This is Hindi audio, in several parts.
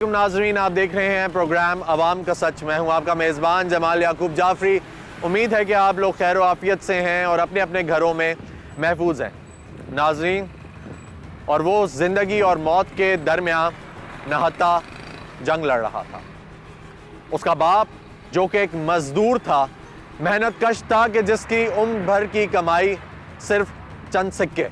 नाजरीन, आप देख रहे हैं प्रोग्राम अवाम का सच। मैं हूं आपका मेज़बान जमाल याकूब जाफरी। उम्मीद है कि आप लोग खैर आफियत से हैं और अपने अपने घरों में महफूज हैं। नाजरीन, और वो ज़िंदगी और मौत के दरमियान नहता जंग लड़ रहा था। उसका बाप जो कि एक मज़दूर था, मेहनत कश था कि जिसकी उम्र भर की कमाई सिर्फ चंद सिक्के,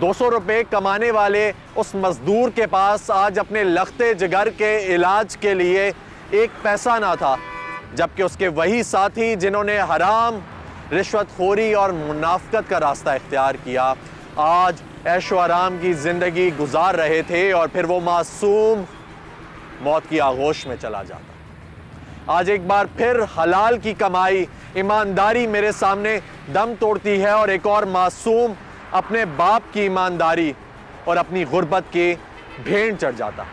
200 रुपये कमाने वाले उस मजदूर के पास आज अपने लख्ते जिगर के इलाज के लिए एक पैसा ना था, जबकि उसके वही साथी जिन्होंने हराम, रिश्वतखोरी और मुनाफकत का रास्ता इख्तियार किया, आज ऐशो आराम की ज़िंदगी गुजार रहे थे और फिर वो मासूम मौत की आगोश में चला जाता। आज एक बार फिर हलाल की कमाई, ईमानदारी मेरे सामने दम तोड़ती है और एक और मासूम अपने बाप की ईमानदारी और अपनी गुर्बत के भेंट चढ़ जाता।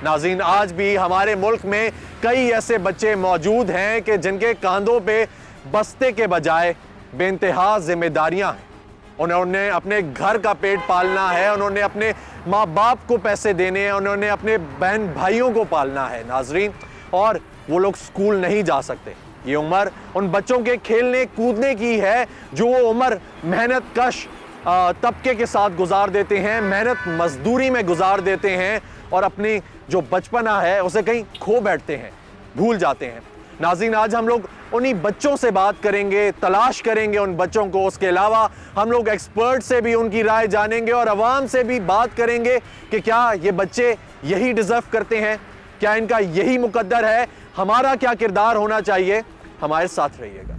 नाज़रीन, आज भी हमारे मुल्क में कई ऐसे बच्चे मौजूद हैं कि जिनके कंधों पे बस्ते के बजाय बेइंतहा जिम्मेदारियां हैं। उन्होंने अपने घर का पेट पालना है, उन्होंने अपने माँ बाप को पैसे देने हैं, उन्होंने अपने बहन भाइयों को पालना है नाज़रीन, और वो लोग स्कूल नहीं जा सकते। ये उम्र उन बच्चों के खेलने कूदने की है जो वो उम्र मेहनत कश तबके के साथ गुजार देते हैं, मेहनत मजदूरी में गुजार देते हैं और अपनी जो बचपना है उसे कहीं खो बैठते हैं, भूल जाते हैं। नाज़रीन, आज हम लोग उन्हीं बच्चों से बात करेंगे, तलाश करेंगे उन बच्चों को। उसके अलावा हम लोग एक्सपर्ट से भी उनकी राय जानेंगे और अवाम से भी बात करेंगे कि क्या ये बच्चे यही डिज़र्व करते हैं, क्या इनका यही मुकद्दर है, हमारा क्या किरदार होना चाहिए। हमारे साथ रहिएगा।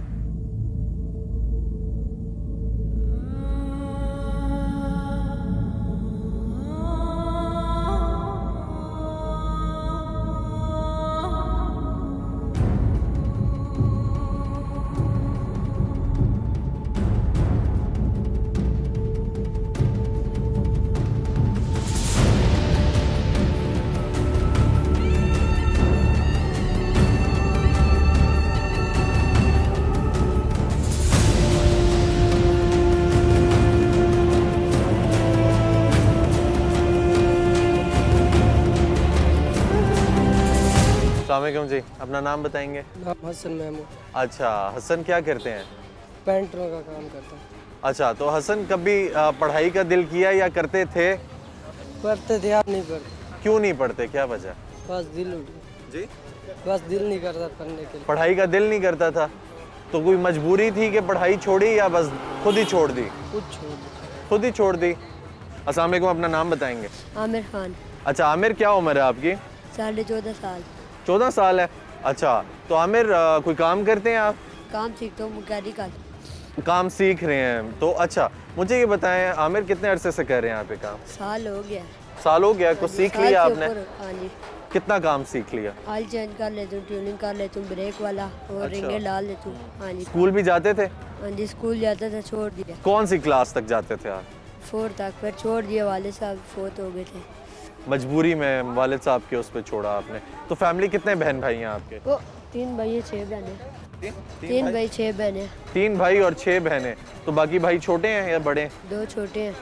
अस्सलामुअलैकुम जी, अपना नाम बताएंगे? नाम हसन महमूद। अच्छा, हसन क्या करते हैं? पेंटरों का काम करता हूँ। अच्छा, तो हसन कभी पढ़ाई का दिल किया या करते थे? पढ़ते थे, आप नहीं पढ़ते। क्यों नहीं पढ़ते, क्या वजह? बस दिल उठ गया जी, बस दिल नहीं करता पढ़ने के लिए। पढ़ाई का दिल नहीं करता था, तो कोई मजबूरी थी कि पढ़ाई छोड़ी या बस खुद ही छोड़ दी? कुछ छोड़ दिया। खुद ही छोड़ दी। अस्सलाम वालेकुम, अपना नाम बताएंगे? आमिर खान। अच्छा, आमिर क्या उम्र है आपकी? 14.5 साल। 14 साल है। अच्छा, तो आमिर कोई काम करते हैं आप? काम सीखता हूँ, मैकेनिकल। काम सीख रहे हैं, तो अच्छा मुझे ये बताएं, आमिर कितने अरसे से कर रहे हैं यहाँ पे काम? साल हो गया। साल हो गया, कुछ सीख साल लिया के आपने? ऊपर, हाँ जी। कितना काम सीख लिया? ऑयल चेंज कर लेती हूँ, ट्यूनिंग कर लेती हूँ, ब्रेक वाला और अच्छा। रिंगे डाल लेती हूँ। हाँ जी। स्कूल भी जाते थे? हाँ जी, स्कूल जाता था, छोड़ दिया। कौन सी क्लास तक जाते थे आप? 4 तक, फिर छोड़ दिया, वाले साहब फोत हो गए थे। मजबूरी में वालिद साहब के उस पर छोड़ा आपने। तो फैमिली कितने बहन भाई हैं आपके? वो 3 भाई 6 बहनें। 3 भाई 6 बहनें। 3 भाई और 6 बहनें। तो बाकी भाई छोटे हैं या बड़े? 2 छोटे हैं।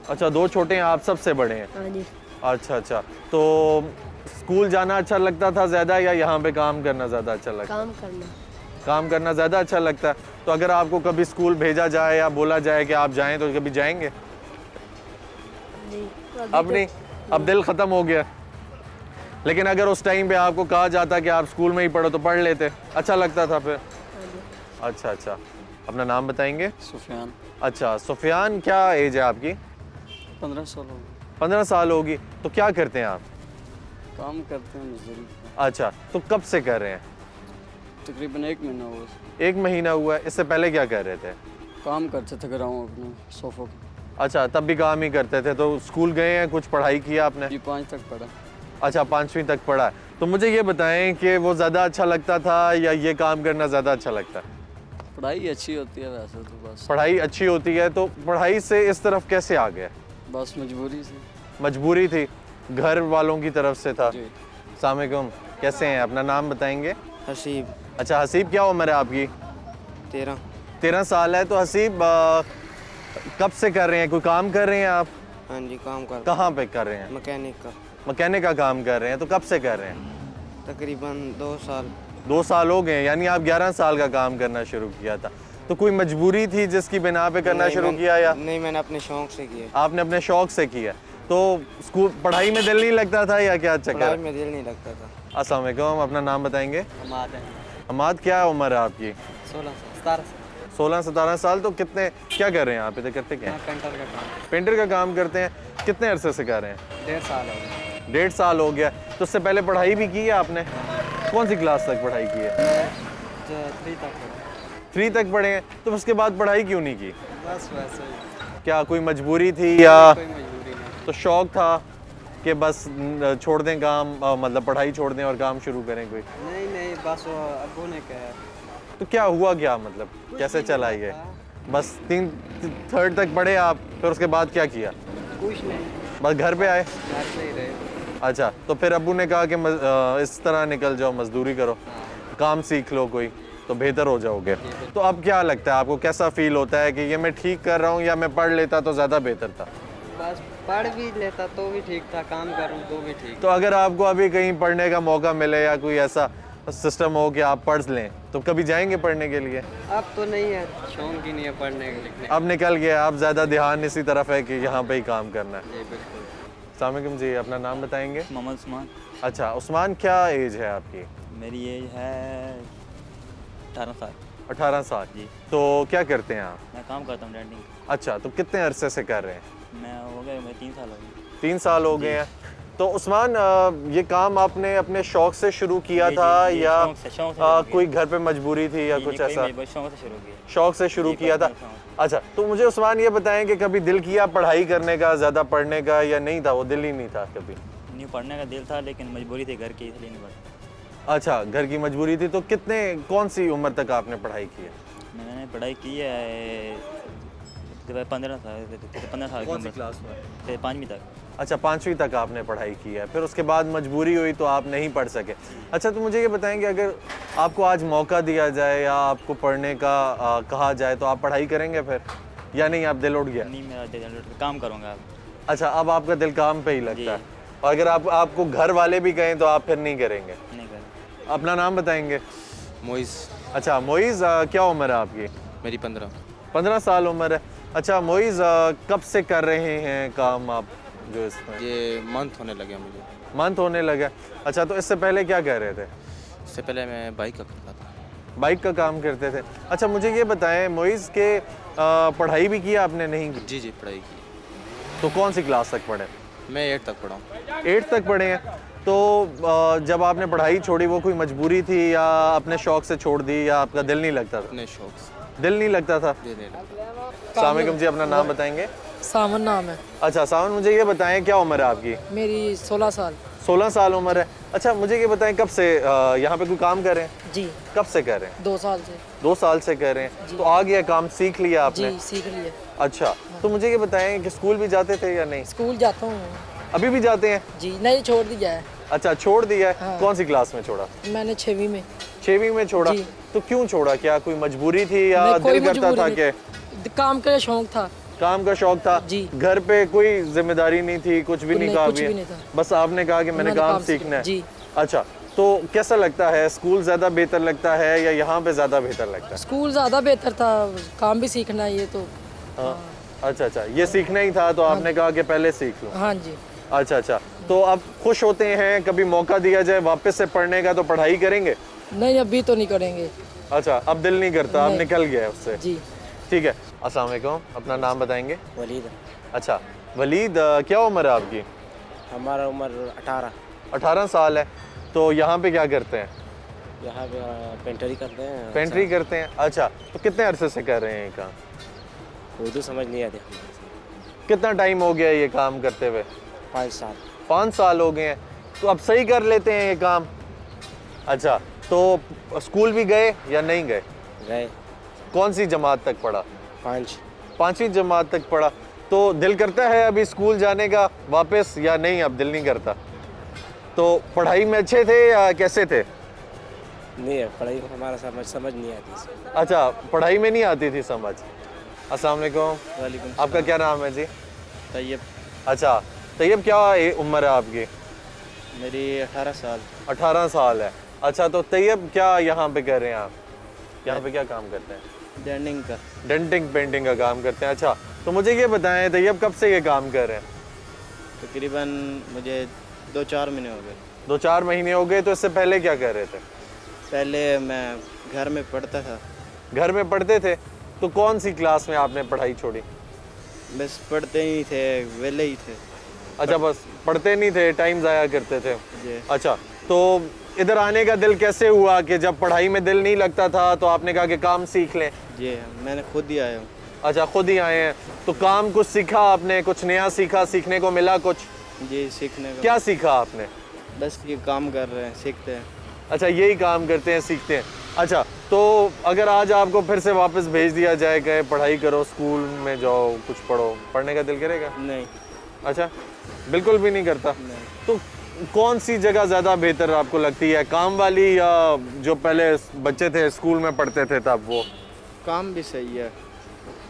अच्छा, 2 छोटे हैं, आप सबसे बड़े हैं? हाँ जी। अच्छा अच्छा, तो स्कूल जाना अच्छा लगता था ज़्यादा या यहाँ पे काम करना ज़्यादा अच्छा लगता? काम करना। काम करना ज़्यादा अच्छा लगता है। तो अगर आपको कभी स्कूल भेजा जाए या बोला जाए कि आप जाएं, तो कभी जाएंगे? नहीं, अब नहीं, अब दिल ख़त्म हो गया। लेकिन अगर उस टाइम पे आपको कहा जाता कि आप स्कूल में ही पढ़ो तो पढ़ लेते, अच्छा लगता था फिर? हाँ जी। अच्छा अच्छा, अपना नाम बताएंगे? सुफियान। अच्छा, सुफियान, क्या एज है आपकी? 15 साल हो गए। 15 साल होगी। तो क्या करते हैं आप? काम करते हैं मजदूरी। अच्छा, तो कब से कर रहे हैं? तकरीबन 1 महीना हुआ। 1 महीना हुआ है। इससे पहले क्या कर रहे थे? काम करते थे ग्राउंड अपने सोफों का। अच्छा, तब भी काम ही करते थे। तो स्कूल गए हैं, कुछ पढ़ाई किया आपने? जी 5 तक पढ़ा। अच्छा, 5वीं तक पढ़ा है। तो मुझे ये बताएं कि वो ज़्यादा अच्छा लगता था या ये काम करना ज़्यादा अच्छा लगता है? पढ़ाई अच्छी होती है वैसे तो, बस पढ़ाई अच्छी होती है, तो पढ़ाई से इस तरफ कैसे आ गए? बस मजबूरी से। मजबूरी थी, घर वालों की तरफ से था? जी। अस्सलाम वालेकुम, कैसे हैं? अपना नाम बताएंगे? हसीब। अच्छा, हसीब क्या उम्र है आपकी? 13। 13 साल है। तो हसीब कब से कर रहे हैं, कोई काम कर रहे हैं आप? हाँ जी, काम कर। कहाँ पे कर रहे हैं? मैकेनिक का। मैकेनिक का काम कर रहे हैं, तो कब से कर रहे हैं? तकरीबन 2 साल। 2 साल हो गए, यानी आप 11 साल का काम करना शुरू किया था। तो कोई मजबूरी थी जिसकी बिना पे करना शुरू किया या नहीं, मैंने अपने शौक से किया। आपने अपने शौक से किया? तो स्कूल पढ़ाई में दिल नहीं लगता था या क्या चक्कर? पढ़ाई में दिल नहीं लगता था। अस्सलाम वालेकुम, अपना नाम बताएंगे? हमाद है। हमाद, क्या उम्र है आपकी? 16-17 साल। तो कितने क्या कर रहे हैं यहाँ पे, तो करते क्या हैं? पेंटर का काम। पेंटर का काम करते हैं। कितने अरसे से कर रहे हैं? 1.5 साल हो गया। 1.5 साल हो गया। तो उससे पहले पढ़ाई भी की है आपने? कौन सी क्लास तक पढ़ाई की है? 3 तक। 3 तक पढ़े हैं। तो उसके बाद पढ़ाई क्यों नहीं की? बस वैसे ही। क्या कोई मजबूरी थी या कोई मजबूरी नहीं। तो शौक था कि बस छोड़ दें काम, मतलब पढ़ाई छोड़ दें और काम शुरू करें कोई? नहीं, बस वो अब्बू ने कहा। तो क्या हुआ, क्या मतलब कैसे चला ये? बस 3rd तक पढ़े आप, फिर उसके बाद क्या किया? कुछ नहीं, बस घर पे आए? घर से ही रहे। अच्छा, तो फिर अब्बू ने कहा कि इस तरह निकल जाओ, मजदूरी करो, काम सीख लो कोई, तो बेहतर हो जाओगे। तो अब क्या लगता है आपको, कैसा फील होता है कि ये मैं ठीक कर रहा हूँ या मैं पढ़ लेता तो ज़्यादा बेहतर था? बस पढ़ भी लेता तो भी ठीक था, काम करूँ तो भी ठीक। तो अगर आपको अभी कहीं पढ़ने का मौका मिले या कोई ऐसा सिस्टम हो कि आप पढ़ लें, तो कभी जाएंगे पढ़ने के लिए? अब तो नहीं है, शौक ही नहीं है पढ़ने के लिखने। अब निकल गया, अब ज़्यादा ध्यान इसी तरफ है कि यहाँ पे ही काम करना है। जी बिल्कुल। अस्सलाम वालेकुम जी, अपना नाम बताएंगे? मोहम्मद उस्मान। अच्छा उस्मान, क्या एज है आपकी? मेरी एज है 18 साल। 18 साल जी। तो क्या करते हैं आप? मैं काम करता हूँ डेंटिंग। अच्छा, तो कितने अरसे से कर रहे हैं? मैं हो गए, मैं 3 साल हो गए। 3 साल हो गए हैं। तो उस्मान, ये काम आपने अपने शौक से शुरू किया जी, था जी, या शौक से शुरू कोई घर पे मजबूरी थी या जी, कुछ नहीं, ऐसा? कोई शौक से शुरू किया। शौक से शुरू जी, किया था। personal शौक। अच्छा, तो मुझे उस्मान ये बताएं कि कभी दिल किया पढ़ाई करने का, ज़्यादा पढ़ने का, या नहीं था, वो दिल ही नहीं था कभी? नहीं, पढ़ने का दिल था लेकिन मजबूरी थी घर की, इसलिए नहीं पढ़ा। अच्छा, घर की मजबूरी थी। तो कौन सी उम्र तक आपने पढ़ाई की है? मैंने पढ़ाई की है 15 साल की उम्र से 5वीं तक। अच्छा, 5वीं तक आपने पढ़ाई की है, फिर उसके बाद मजबूरी हुई तो आप नहीं पढ़ सके। अच्छा, तो मुझे ये बताएं कि अगर आपको आज मौका दिया जाए या आपको पढ़ने का कहा जाए तो आप पढ़ाई करेंगे फिर, या नहीं, आप दिल उठ गया? नहीं, मेरा दिल काम करूँगा अब। अच्छा, अब आपका दिल काम पे ही लगता जी। है, और अगर आपको घर वाले भी कहें तो आप फिर नहीं करेंगे? नहीं कर। अपना नाम बताएंगे? मोइज़। अच्छा मोइज़, क्या उम्र है आपकी? मेरी 15। 15 साल उम्र है। अच्छा मोइज़, कब से कर रहे हैं काम आप जो इसमें? ये मंथ होने लगे मुझे। मंथ होने लगा। अच्छा, तो इससे पहले क्या कर रहे थे? इससे पहले मैं बाइक का करता था। बाइक का काम करते थे। अच्छा, मुझे ये बताएं मोइज़ के पढ़ाई भी की आपने? नहीं की। जी पढ़ाई की। तो कौन सी क्लास तक पढ़े? मैं 8 तक पढ़ा हूँ। 8 तक पढ़े हैं। तो जब आपने पढ़ाई छोड़ी, वो कोई मजबूरी थी या अपने शौक से छोड़ दी, या आपका दिल नहीं लगता था? अपने शौक से। दिल नहीं लगता था। जी नहीं। अस्सलाम वालेकुम जी, अपना नाम बताएंगे? सावन नाम है। अच्छा सावन, मुझे ये बताएं क्या उम्र है आपकी? मेरी 16 साल। 16 साल उम्र है। अच्छा, मुझे ये बताएं कब से यहाँ पे कोई काम कर रहे हैं? जी, कब से कर रहे हैं? 2 साल से। 2 साल से कर रहे हैं। तो आ गया काम, सीख लिया आपने? जी, सीख लिए। अच्छा, तो मुझे ये बताएं कि स्कूल भी जाते थे या नहीं? स्कूल जाता हूँ। अभी भी जाते हैं? जी, नहीं छोड़ दिया है। अच्छा, छोड़ दिया है। हाँ। कौन सी क्लास में छोड़ा? मैंने 6वीं में। 6वीं में छोड़ा। जी। तो क्यों छोड़ा, क्या कोई मजबूरी थी या नहीं, कोई दिल करता मजबूरी था नहीं। कि काम का शौक था। काम का शौक था? जी। घर पे कोई जिम्मेदारी नहीं थी, कुछ भी नहीं नहीं, कहा? कुछ भी नहीं था। बस आपने कहा कि मैंने मैंने काम काम सीखना है। जी। अच्छा, तो कैसा लगता है, स्कूल ज़्यादा बेहतर लगता है या यहाँ पे ज़्यादा बेहतर लगता है? स्कूल ज़्यादा बेहतर था, काम भी सीखना है ये तो। हाँ। अच्छा, ये सीखना ही था तो आपने कहा कि पहले सीख लूँ। हाँ जी। अच्छा, तो अब खुश होते हैं, कभी मौका दिया जाए वापस से पढ़ने का तो पढ़ाई करेंगे? नहीं, अभी तो नहीं करेंगे। अच्छा, अब दिल नहीं करता, अब नहीं। निकल गया है उससे। जी। ठीक है। अस्सलाम वालेकुम, अपना नाम बताएंगे? वलीद। अच्छा वलीद, क्या उम्र है आपकी? हमारा उम्र 18। 18 साल है। तो यहाँ पे क्या करते हैं? यहाँ पे पेंटरी करते हैं। पेंट्री करते हैं। अच्छा, तो कितने अरसे से कर रहे हैं ये काम? उर्दू समझ नहीं आती। कितना टाइम हो गया ये काम करते हुए? 5 साल। 5 साल हो गए हैं। तो अब सही कर लेते हैं ये काम? अच्छा, तो स्कूल भी गए या नहीं गए? गए। कौन सी जमात तक पढ़ा? 5। 5वीं जमात तक पढ़ा। तो दिल करता है अभी स्कूल जाने का वापस, या नहीं अब दिल नहीं करता? तो पढ़ाई में अच्छे थे या कैसे थे? नहीं है, पढ़ाई हमारा समझ नहीं आती। अच्छा, पढ़ाई में नहीं आती थी समझ। अस्सलाम वालेकुम, वालेकुम। आपका क्या नाम है जी? तैयब। अच्छा तैयब, क्या उम्र है आपकी? मेरी 18 साल 18 साल है। अच्छा, तो तैयब क्या यहाँ पे कर रहे हैं आप? यहाँ पे क्या काम करते हैं? डेंटिंग का। डेंटिंग पेंटिंग का काम करते हैं। अच्छा, तो मुझे ये बताएं तैयब कब से ये काम कर रहे हैं? तकरीबन मुझे 2-4 महीने हो गए। 2-4 महीने हो गए। तो इससे पहले क्या कर रहे थे? पहले मैं घर में पढ़ता था। घर में पढ़ते थे? तो कौन सी क्लास में आपने पढ़ाई छोड़ी? बस पढ़ते ही थे, वेले ही थे। अच्छा, बस पढ़ते नहीं थे, टाइम ज़ाया करते थे। जी। अच्छा, तो इधर आने का दिल कैसे हुआ कि जब पढ़ाई में दिल नहीं लगता था तो आपने कहा कि काम सीख लें? जी, मैंने खुद ही आया हूँ। अच्छा, खुद ही आए हैं। तो काम कुछ सीखा आपने? कुछ नया सीखा? सीखने को मिला कुछ? जी, सीखने का। क्या सीखा आपने? बस ये काम कर रहे हैं, सीखते हैं। अच्छा, यही काम करते हैं, सीखते हैं। अच्छा, तो अगर आज आपको फिर से वापस भेज दिया जाए, कहे पढ़ाई करो, स्कूल में जाओ, कुछ पढ़ो, पढ़ने का दिल करेगा? नहीं। अच्छा, बिल्कुल भी नहीं करता? नहीं। तो कौन सी जगह ज़्यादा बेहतर आपको लगती है, काम वाली या जो पहले बच्चे थे स्कूल में पढ़ते थे तब वो? काम भी सही है।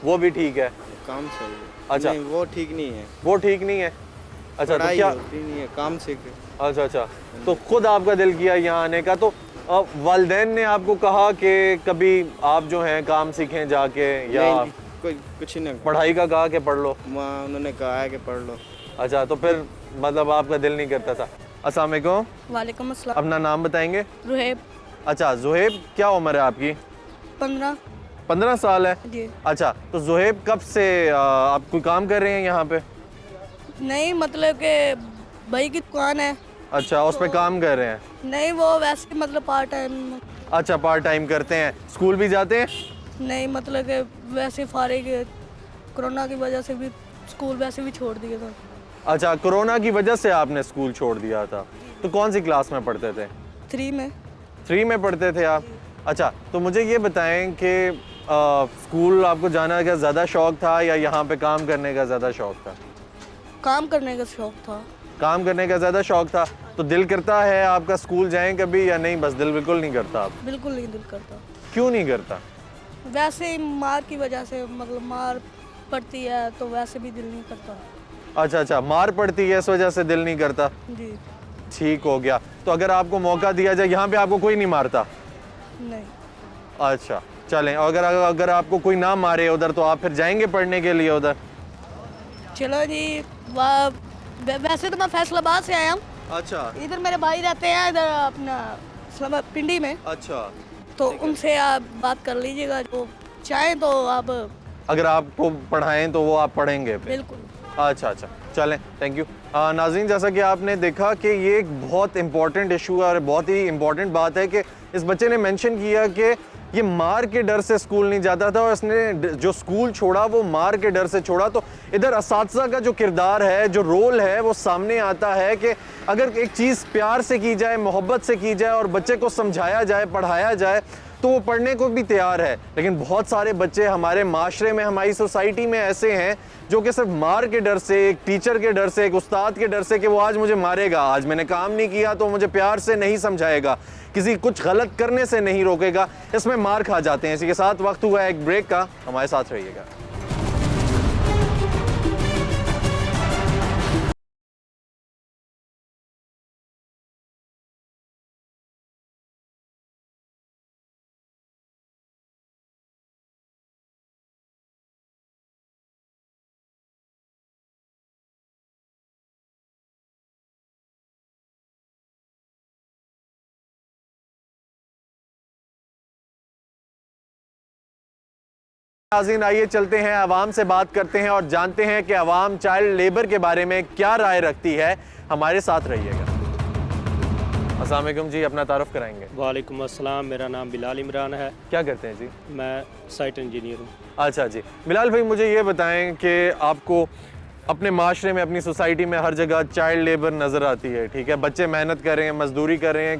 वो भी ठीक है? काम सही है। अच्छा। नहीं, वो ठीक नहीं है। वो ठीक नहीं है? अच्छा, तो पढ़ाई क्या? होती नहीं है, काम सीखे। अच्छा अच्छा, तो खुद आपका दिल किया यहाँ आने का। तो वालिदैन ने आपको कहा कि कभी आप जो हैं काम सीखें जाके, या नहीं, कोई कुछ नहीं कहा। पढ़ाई का कहा कि पढ़ लो? वहाँ उन्होंने कहा है कि पढ़ लो। अच्छा, तो फिर मतलब आपका दिल नहीं करता था। अस्सलाम वालेकुम। वालेकुम अस्सलाम। अपना नाम बताएंगे? रुहैब। अच्छा, जुहैब, क्या उम्र है आपकी? 15। 15 साल है? जी। अच्छा, तो जुहैब कब से आप कोई काम कर रहे हैं यहाँ पे? नहीं, मतलब कि भाई की दुकान है। अच्छा, उस पे काम कर रहे हैं? नहीं, वो वैसे मतलब पार्ट टाइम। अच्छा, पार्ट टाइम करते हैं। स्कूल भी जाते हैं? नहीं, मतलब कि वैसे फारिग, कोरोना की वजह से भी स्कूल वैसे भी छोड़ दिया था। अच्छा, कोरोना की वजह से आपने स्कूल छोड़ दिया था। तो कौन सी क्लास में पढ़ते थे? 3 में। 3 में पढ़ते थे आप? अच्छा, तो मुझे ये बताएं कि स्कूल आपको जाने का ज़्यादा शौक़ था या यहाँ पे काम करने का ज़्यादा शौक़ था? काम करने का शौक था। काम करने का ज़्यादा शौक़ था। तो दिल करता है आपका स्कूल जाएं कभी या नहीं? बस दिल बिल्कुल नहीं करता आप? बिल्कुल नहीं दिल करता। क्यों नहीं करता? वैसे ही मार की वजह से, मतलब मार पड़ती है तो वैसे भी दिल नहीं करता। अच्छा अच्छा, मार पड़ती है इस वजह से दिल नहीं करता। जी। ठीक हो गया। तो अगर आपको मौका दिया जाए, यहाँ पे आपको कोई नहीं मारता? नहीं। अच्छा, चलें। अगर अगर आपको कोई ना मारे उधर, तो आप फिर जाएंगे पढ़ने के लिए उधर? चलो जी। वैसे तो मैं फैसलाबाद से आया हूँ। अच्छा इधर मेरे भाई रहते हैं, इधर अपना इस्लामाबाद पिंडी में। अच्छा, तो उनसे आप बात कर लीजिएगा, जो चाहें तो आप। अगर आपको पढ़ाएं तो वो आप पढ़ेंगे फिर? बिल्कुल। अच्छा अच्छा, चलें, थैंक यू। नाज़रीन, जैसा कि आपने देखा कि ये एक बहुत इंपॉर्टेंट इशू है और बहुत ही इंपॉर्टेंट बात है कि इस बच्चे ने मेंशन किया कि ये मार के डर से स्कूल नहीं जाता था और इसने जो स्कूल छोड़ा वो मार के डर से छोड़ा। तो इधर असातिज़ा का जो किरदार है, जो रोल है, वो सामने आता है कि अगर एक चीज़ प्यार से की जाए, मोहब्बत से की जाए और बच्चे को समझाया जाए, पढ़ाया जाए, तो वो पढ़ने को भी तैयार है। लेकिन बहुत सारे बच्चे हमारे माशरे में, हमारी सोसाइटी में ऐसे हैं जो कि सिर्फ मार के डर से, एक टीचर के डर से, एक उस्ताद के डर से कि वो आज मुझे मारेगा, आज मैंने काम नहीं किया तो मुझे प्यार से नहीं समझाएगा, किसी कुछ गलत करने से नहीं रोकेगा, इसमें मार खा जाते हैं। इसी के साथ वक्त हुआ है एक ब्रेक का, हमारे साथ रहिएगा। नाज़रीन, आइए चलते हैं, आवाम से बात करते हैं और जानते हैं कि आवाम चाइल्ड लेबर के बारे में क्या राय रखती है। हमारे साथ रहिएगा। अस्सलाम वालेकुम जी, अपना तारुफ कराएंगे? वालेकुम अस्सलाम, मेरा नाम बिलाल इमरान है। क्या करते हैं जी? मैं साइट इंजीनियर हूँ। अच्छा जी, बिलाल भाई, मुझे ये बताएं कि आपको अपने माशरे में, अपनी सोसाइटी में हर जगह चाइल्ड लेबर नज़र आती है, ठीक है? बच्चे मेहनत कर रहे हैं, मजदूरी कर रहे हैं,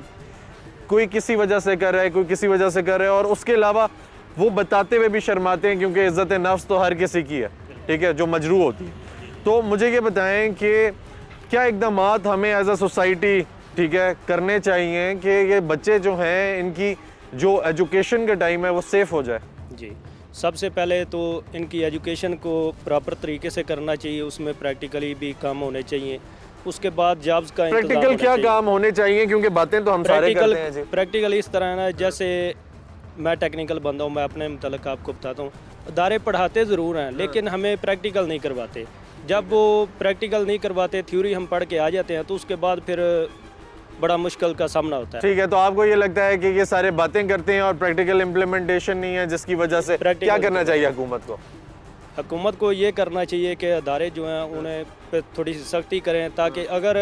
कोई किसी वजह से कर रहा है, कोई किसी वजह से कर रहा है, और उसके अलावा वो बताते हुए भी शर्माते हैं क्योंकि इज़्ज़त नफ्स तो हर किसी की है, ठीक है, जो मजरू होती है। तो मुझे ये बताएं कि क्या इक़दामात हमें एज अ सोसाइटी, ठीक है, करने चाहिए कि ये बच्चे जो हैं इनकी जो एजुकेशन का टाइम है वो सेफ़ हो जाए? जी, सबसे पहले तो इनकी एजुकेशन को प्रॉपर तरीके से करना चाहिए, उसमें प्रैक्टिकली भी काम होने चाहिए, उसके बाद जॉब्स का इंतजाम प्रैक्टिकल होना क्या चाहिए। काम होने चाहिए, क्योंकि बातें तो हम सारे करते हैं जी। प्रैक्टिकल इस तरह है ना, जैसे मैं टेक्निकल बंदा हूँ, मैं अपने मतलब आपको बताता हूँ, अदारे पढ़ाते ज़रूर हैं लेकिन हमें प्रैक्टिकल नहीं करवाते। जब वो प्रैक्टिकल नहीं करवाते, थ्योरी हम पढ़ के आ जाते हैं, तो उसके बाद फिर बड़ा मुश्किल का सामना होता है। ठीक है, तो आपको ये लगता है कि ये सारे बातें करते हैं और प्रैक्टिकल इम्प्लीमेंटेशन नहीं है, जिसकी वजह से क्या करना चाहिए हुकूमत को? हुकूमत को ये करना चाहिए कि अदारे जो हैं उन्हें पे थोड़ी सी सख्ती करें, ताकि अगर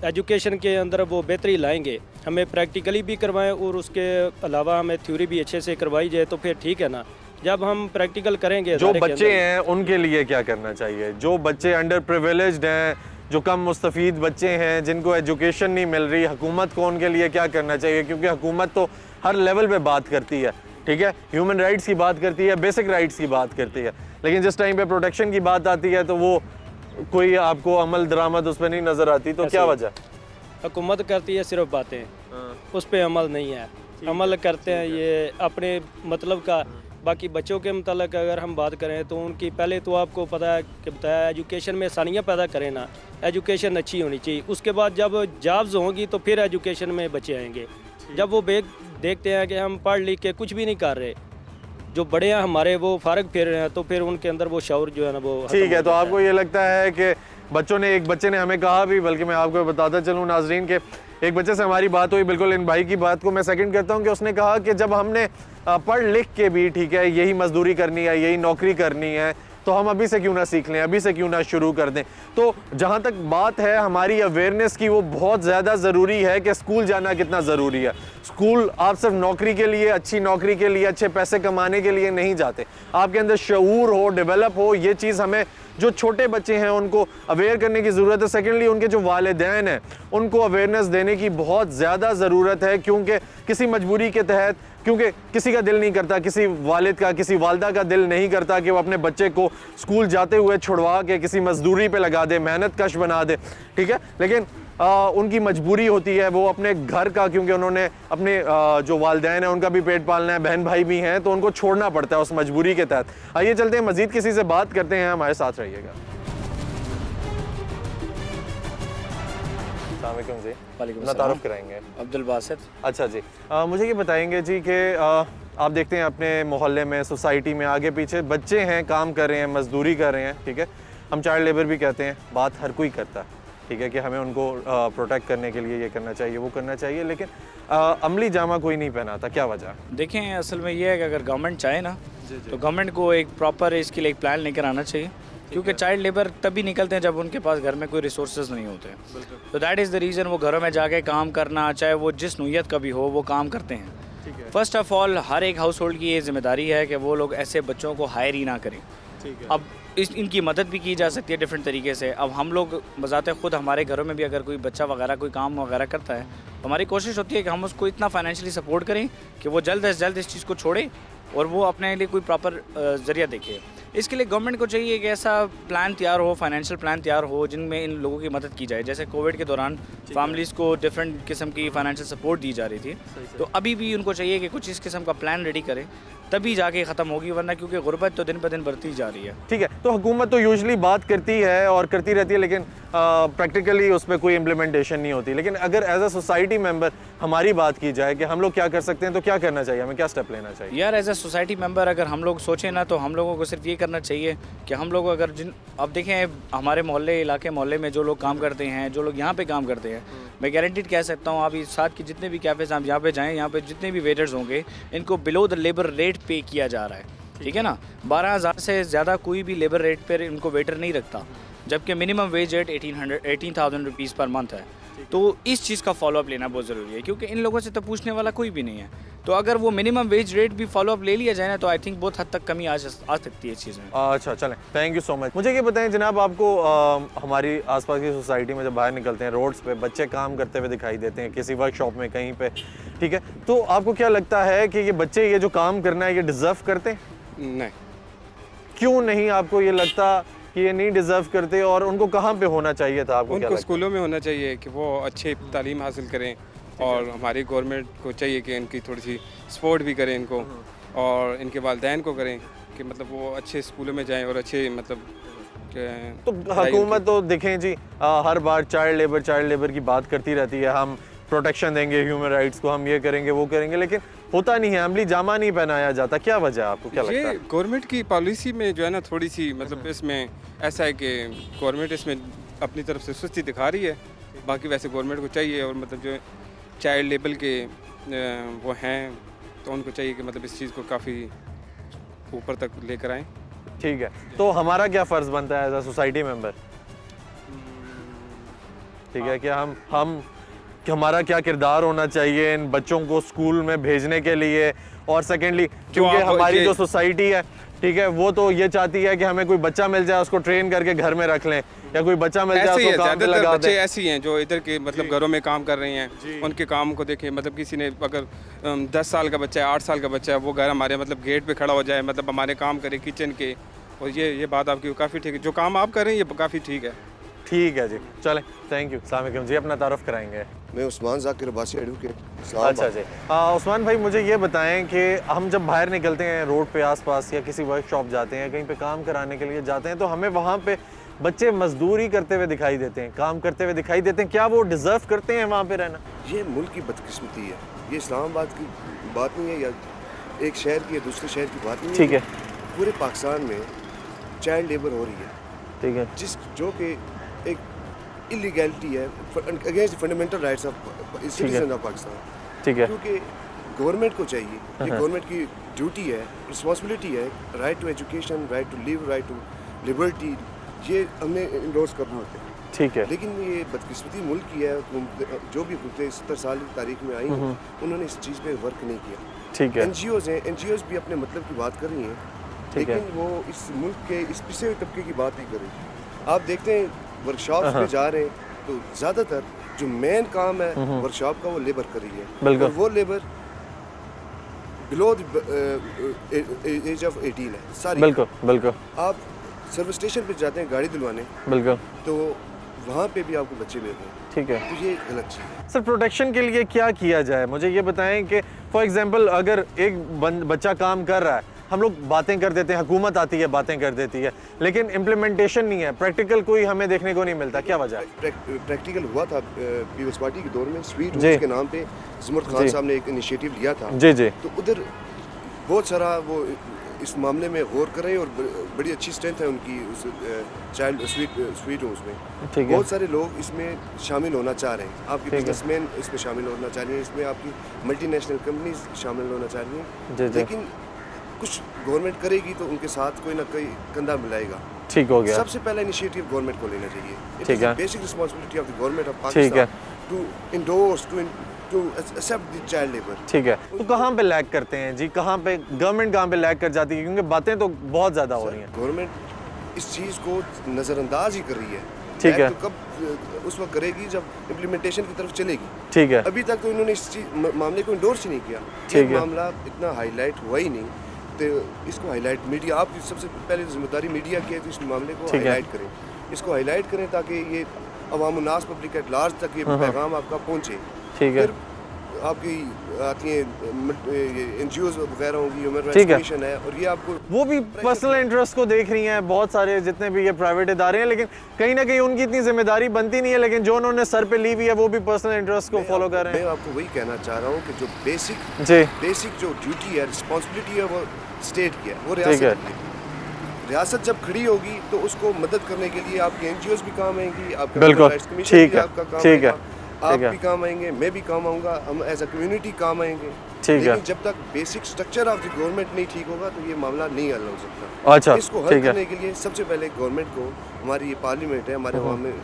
एजुकेशन के अंदर वो बेहतरी लाएंगे, हमें प्रैक्टिकली भी करवाएं और उसके अलावा हमें थ्योरी भी अच्छे से करवाई जाए, तो फिर ठीक है ना। जब हम प्रैक्टिकल करेंगे, जो अदारे के बच्चे अंदर- हैं उनके लिए क्या करना चाहिए? जो बच्चे अंडर प्रिविलेज्ड हैं, जो कम मुस्तफ़ीद बच्चे हैं, जिनको एजुकेशन नहीं मिल रही, हुकूमत को उनके लिए क्या करना चाहिए? क्योंकि हुकूमत तो हर लेवल पे बात करती है, ठीक है, ह्यूमन राइट्स की बात करती है, बेसिक राइट्स की बात करती है, लेकिन जिस टाइम पे प्रोटेक्शन की बात आती है तो वो कोई आपको अमल दरामद उस पर नहीं नज़र आती, तो क्या वजह? हुकूमत करती है सिर्फ बातें, उस पर अमल नहीं है। अमल करते हैं ये अपने मतलब का। बाकी बच्चों के मतलब अगर हम बात करें तो उनकी पहले तो आपको पता है कि बताया एजुकेशन में आसानियाँ पैदा करें ना, एजुकेशन अच्छी होनी चाहिए। उसके बाद जब जॉब्स होंगी तो फिर एजुकेशन में बच्चे आएंगे। जब वो देखते हैं कि हम पढ़ लिख के कुछ भी नहीं कर रहे, जो बड़े हैं हमारे वो फारग फिर रहे हैं, तो फिर उनके अंदर वो शौर जो है ना वो ठीक है, तो आपको ये लगता है कि एक बच्चे ने हमें कहा भी, बल्कि मैं आपको बताता चलूँ नाजरीन के, एक बच्चे से हमारी बात हुई, बिल्कुल इन भाई की बात को मैं सेकंड करता हूँ, कि उसने कहा कि जब हमने पढ़ लिख के भी, ठीक है, यही मजदूरी करनी है, यही नौकरी करनी है, तो हम अभी से क्यों ना सीख लें, अभी से क्यों ना शुरू कर दें। तो जहाँ तक बात है हमारी अवेयरनेस की, वो बहुत ज़्यादा ज़रूरी है कि स्कूल जाना कितना ज़रूरी है। स्कूल आप सिर्फ नौकरी के लिए, अच्छी नौकरी के लिए, अच्छे पैसे कमाने के लिए नहीं जाते। आपके अंदर शऊर हो, डेवलप हो, ये चीज़ हमें, जो छोटे बच्चे हैं उनको अवेयर करने की ज़रूरत है। सेकेंडली उनके जो वालिदैन हैं उनको अवेयरनेस देने की बहुत ज़्यादा ज़रूरत है, क्योंकि किसी मजबूरी के तहत, क्योंकि किसी का दिल नहीं करता, किसी वालिद का, किसी वालदा का दिल नहीं करता कि वो अपने बच्चे को स्कूल जाते हुए छुड़वा के किसी मजदूरी पे लगा दे, मेहनत कश बना दे, ठीक है, लेकिन उनकी मजबूरी होती है वो अपने घर का, क्योंकि उन्होंने अपने जो वालिदैन हैं उनका भी पेट पालना है, बहन भाई भी हैं, तो उनको छोड़ना पड़ता है उस मजबूरी के तहत। आइए चलते हैं, मज़ीद किसी से बात करते हैं, हमारे साथ रहिएगा। अस्सलाम वालेकुम जी, अपना तारुफ कराएंगे? अब्दुल बासित। अच्छा जी, मुझे ये बताएंगे जी कि आप देखते हैं अपने मोहल्ले में, सोसाइटी में, आगे पीछे बच्चे हैं, काम कर रहे हैं, मजदूरी कर रहे हैं, ठीक है, हम चाइल्ड लेबर भी कहते हैं, बात हर कोई करता है, ठीक है, कि हमें उनको प्रोटेक्ट करने के लिए ये करना चाहिए, वो करना चाहिए, लेकिन अमली जामा कोई नहीं पहनाता, क्या वजह? देखें, असल में ये है कि अगर गवर्नमेंट चाहे ना, तो गवर्नमेंट को एक प्रॉपर इसके लिए एक प्लान लेकर आना चाहिए, क्योंकि चाइल्ड लेबर तभी निकलते हैं जब उनके पास घर में कोई रिसोर्सेज नहीं होते हैं। तो दैट इज़ द रीज़न वो घरों में जाके काम करना, चाहे वो जिस नौयत का भी हो, वो काम करते हैं। फर्स्ट ऑफ ऑल हर एक हाउस होल्ड की ये जिम्मेदारी है कि वो लोग ऐसे बच्चों को हायर ही ना करें। अब इनकी मदद भी की जा सकती है डिफरेंट तरीके से। अब हम लोग बजाते खुद हमारे घरों में भी अगर कोई बच्चा वगैरह कोई काम वगैरह करता है, तो हमारी कोशिश होती है कि हम उसको इतना फाइनेंशियली सपोर्ट करें कि वो जल्द से जल्द इस चीज़ को छोड़े और वो अपने लिए कोई प्रॉपर ज़रिया देखे। इसके लिए गवर्नमेंट को चाहिए कि ऐसा प्लान तैयार हो, फाइनेंशियल प्लान तैयार हो, जिनमें इन लोगों की मदद की जाए। जैसे कोविड के दौरान फैमिलीज़ को डिफरेंट किस्म की फाइनेंशियल सपोर्ट दी जा रही थी, तो अभी भी उनको चाहिए कि कुछ इस किस्म का प्लान रेडी करें, तभी जाके ख़त्म होगी, वरना क्योंकि गुर्बत तो दिन ब दिन बढ़ती जा रही है। ठीक है, तो हुकूमत तो यूजुअली बात करती है और करती रहती है, लेकिन प्रैक्टिकली उस पर कोई इम्प्लीमेंटेशन नहीं होती। लेकिन अगर एज अ सोसाइटी मेंबर हमारी बात की जाए कि हम लोग क्या कर सकते हैं, तो क्या करना चाहिए, हमें क्या स्टेप लेना चाहिए? यार एज अ सोसाइटी मेंबर अगर हम लोग सोचें ना, तो हम लोगों को सिर्फ ये करना चाहिए कि हम लोग अगर अब देखें हमारे मोहल्ले में जो लोग काम करते हैं, जो लोग यहाँ पे काम करते हैं, मैं गारंटीड कह सकता हूँ, आप इस साथ के जितने भी कैफ़ेज़ आप यहाँ पे जाएँ, यहाँ पे जितने भी वेटर्स होंगे, इनको बिलो द लेबर रेट पे किया जा रहा है, ठीक है ना। 12,000 से ज़्यादा कोई भी लेबर रेट पर इनको वेटर नहीं रखता, जबकि minimum wage rate 18,000 rupees per month है। तो इस चीज़ का फॉलोअप लेना बहुत ज़रूरी है, क्योंकि इन लोगों से तो पूछने वाला कोई भी नहीं है। तो अगर वो मिनिमम वेज रेट भी फॉलोअप ले लिया जाए ना, तो आई थिंक बहुत हद तक कमी आ सकती है इस चीज़ में। अच्छा, चलें, थैंक यू सो मच। मुझे ये बताएं जनाब, आपको हमारी आसपास की सोसाइटी में जब बाहर निकलते हैं, रोड्स पे बच्चे काम करते हुए दिखाई देते हैं, किसी वर्कशॉप में कहीं पे, ठीक है, तो आपको क्या लगता है कि ये बच्चे ये जो काम करना है, ये डिज़र्व करते हैं? नहीं। क्यों नहीं आपको ये लगता कि ये नहीं डिज़र्व करते, और उनको कहाँ पे होना चाहिए था? आपको क्या उनको स्कूलों में होना चाहिए कि वो अच्छे तालीम हासिल करें, और हमारी गवर्नमेंट को चाहिए कि इनकी थोड़ी सी सपोर्ट भी करें इनको, और इनके वालिदैन को करें कि मतलब वो अच्छे स्कूलों में जाएं और अच्छे मतलब तो हुकूमत तो देखें जी हर बार चाइल्ड लेबर की बात करती रहती है, हम प्रोटेक्शन देंगे ह्यूमन राइट्स को, हम ये करेंगे वो करेंगे, लेकिन होता नहीं है, अमली जामा नहीं पहनाया जाता। क्या वजह है, आपको क्या लगता है? ये गवर्नमेंट की पॉलिसी में जो है ना थोड़ी सी मतलब इसमें ऐसा है कि गवर्नमेंट इसमें अपनी तरफ से सुस्ती दिखा रही है। बाकी वैसे गवर्नमेंट को चाहिए और मतलब जो चाइल्ड लेबर के वो हैं तो उनको चाहिए कि मतलब इस चीज़ को काफ़ी ऊपर तक लेकर आएँ। ठीक है, तो हमारा क्या फ़र्ज़ बनता है एज अ सोसाइटी मेंबर? ठीक है, कि हम कि हमारा क्या किरदार होना चाहिए इन बच्चों को स्कूल में भेजने के लिए, और सेकेंडली क्योंकि हमारी जो सोसाइटी है, ठीक है, वो तो ये चाहती है कि हमें कोई बच्चा मिल जाए उसको ट्रेन करके घर में रख लें, या कोई बच्चा मिल जाए उसको काम पे लगा दें। बच्चे ऐसे ही हैं जो इधर के मतलब घरों में काम कर रहे हैं, उनके काम को देखें। मतलब किसी ने अगर 10 साल का बच्चा है, 8 साल का बच्चा है, वो घर हमारे मतलब गेट पे खड़ा हो जाए, मतलब हमारे काम करे किचन के, और ये बात आपकी काफ़ी ठीक है। जो काम आप कर रहे हैं ये काफ़ी ठीक है। ठीक है जी, चलें, थैंक यू। अस्सलाम वालेकुम जी, अपना तारुफ कराएंगे। मैं उस्मान ज़ाकिर अब्बासी एडवोकेट। अच्छा जी, उस्मान भाई मुझे ये बताएं कि हम जब बाहर निकलते हैं रोड पे आसपास या किसी वर्कशॉप जाते हैं, कहीं पे काम कराने के लिए जाते हैं, तो हमें वहाँ पे बच्चे मजदूरी करते हुए दिखाई देते हैं, काम करते हुए दिखाई देते हैं। क्या वो डिज़र्व करते हैं वहाँ पे रहना? ये मुल्क की बदकिस्मती है, ये इस्लामाबाद की बात नहीं है या एक शहर की या दूसरे शहर की बात नहीं है। ठीक है, पूरे पाकिस्तान में चाइल्ड लेबर हो रही है, ठीक है, जो कि एक इलीगैलिटी है against fundamental rights of citizen of Pakistan. ठीक है, क्योंकि गवर्नमेंट को चाहिए, ये गवर्नमेंट की ड्यूटी है, रिस्पॉन्सिबिलिटी है, right to education, right to live, right to liberty, ये हमने इंडोर्स करना होता है। ठीक है, लेकिन ये बदकिस्मती मुल्क की है, जो भी हुकूमतें 70 साल की तारीख में आई हैं, उन्होंने इस चीज़ पे वर्क नहीं किया। ठीक है, NGOs हैं, NGOs भी अपने मतलब की बात कर रही हैं, लेकिन वो इस मुल्क के इस पिछड़े हुए तबके की बात नहीं कर रही। आप देखते हैं वर्कशॉप्स पे जा रहे हैं तो ज़्यादातर जो मेन काम है वर्कशॉप का वो लेबर कर रही है, और वो लेबर बिलो एज ऑफ 18 है सारी। बिल्कुल बिल्कुल। आप सर्विस स्टेशन पे जाते हैं गाड़ी दिलवाने, बिल्कुल, तो वहाँ पे भी आपको बच्चे मिल रहे हैं। ठीक है, तो ये गलत चीज़ है। सर प्रोटेक्शन के लिए क्या किया जाए, मुझे ये बताएं कि फॉर एग्जांपल अगर एक बच्चा काम कर रहा है, हम लोग बातें कर देते हैं, हुकूमत आती है बातें कर देती है, लेकिन इम्प्लीमेंटेशन नहीं है, प्रैक्टिकल कोई हमें देखने को नहीं मिलता। क्या वजह है? प्रैक्टिकल हुआ था पीपल्स पार्टी के दौर में, स्वीट होम्स के नाम पे ज़ुमर खान साहब ने एक इनिशिएटिव लिया था। जी जी, तो उधर बहुत सारा वो इस मामले में गौर कर रहे हैं, और बड़ी अच्छी स्ट्रेंथ है उनकी उस चाइल्ड स्वीट होम्स में। ठीक है, बहुत सारे लोग इसमें शामिल होना चाह रहे हैं, आपके बिजनेसमैन इसमें शामिल होना चाह रही हैं, इसमें आपकी मल्टीनेशनल कंपनीज शामिल होना चाह रही हैं, लेकिन कुछ गवर्नमेंट करेगी तो उनके साथ कोई ना कोई कंधा मिलाएगा। ठीक हो गया। सबसे पहला इनिशिएटिव गवर्नमेंट को लेना चाहिए। ठीक है, basic responsibility of the government of Pakistan to endorse to accept the child labour. ठीक है, तो कहाँ पे लैग करते हैं जी, कहाँ पे गवर्नमेंट कहाँ पे लैग कर जाती है? क्योंकि बातें तो बहुत ज़्यादा हो रही हैं। गवर्नमेंट इस चीज़ को नज़रअंदाज ही कर रही है। ठीक है, तो कब उस वक्त करेगी जब इम्प्लीमेंटेशन की तरफ चलेगी। ठीक है, अभी तक तो इन्होंने इस मामले को इंडोर्स ही नहीं किया। ठीक है, मामला इतना हाईलाइट हुआ ही नहीं, तो इसको हाईलाइट मीडिया, आपकी सबसे पहले जिम्मेदारी मीडिया की है तो इस मामले को हाईलाइट करें, इसको हाईलाइट करें ताकि ये अवाम नास पब्लिक एट लार्ज तक ये पैगाम आपका पहुँचे। ठीक है, आपकी आती हैं NGOs वगैरह होंगी, ह्यूमन राइट्स कमीशन है, और ये आपको वो भी पर्सनल इंटरेस्ट को देख रही हैं, बहुत सारे जितने भी ये प्राइवेट इदारे हैं, लेकिन कहीं ना कहीं उनकी इतनी जिम्मेदारी बनती नहीं है, लेकिन जो उन्होंने सर पे ली हुई है वो भी पर्सनल इंटरेस्ट को फॉलो कर रहे हैं। मैं आपको वही कहना चाह रहा हूँ कि जो बेसिक जो ड्यूटी है, रिस्पॉन्सिबिलिटी है, वो स्टेट की है, वो रियासत की है। रियासत जब खड़ी होगी तो उसको मदद करने के लिए आपकी NGOs भी काम आएंगी, आपका ह्यूमन राइट्स कमीशन भी आपका काम आएगा, आप भी काम आएंगे, मैं भी काम आऊँगा, हम एज अ कम्युनिटी काम आएंगे। लेकिन जब तक basic structure of the government नहीं ठीक होगा तो ये मामला नहीं हल हो सकता। अच्छा, इसको हल करने के लिए सबसे पहले गवर्नमेंट को, हमारी ये पार्लियामेंट है, हमारे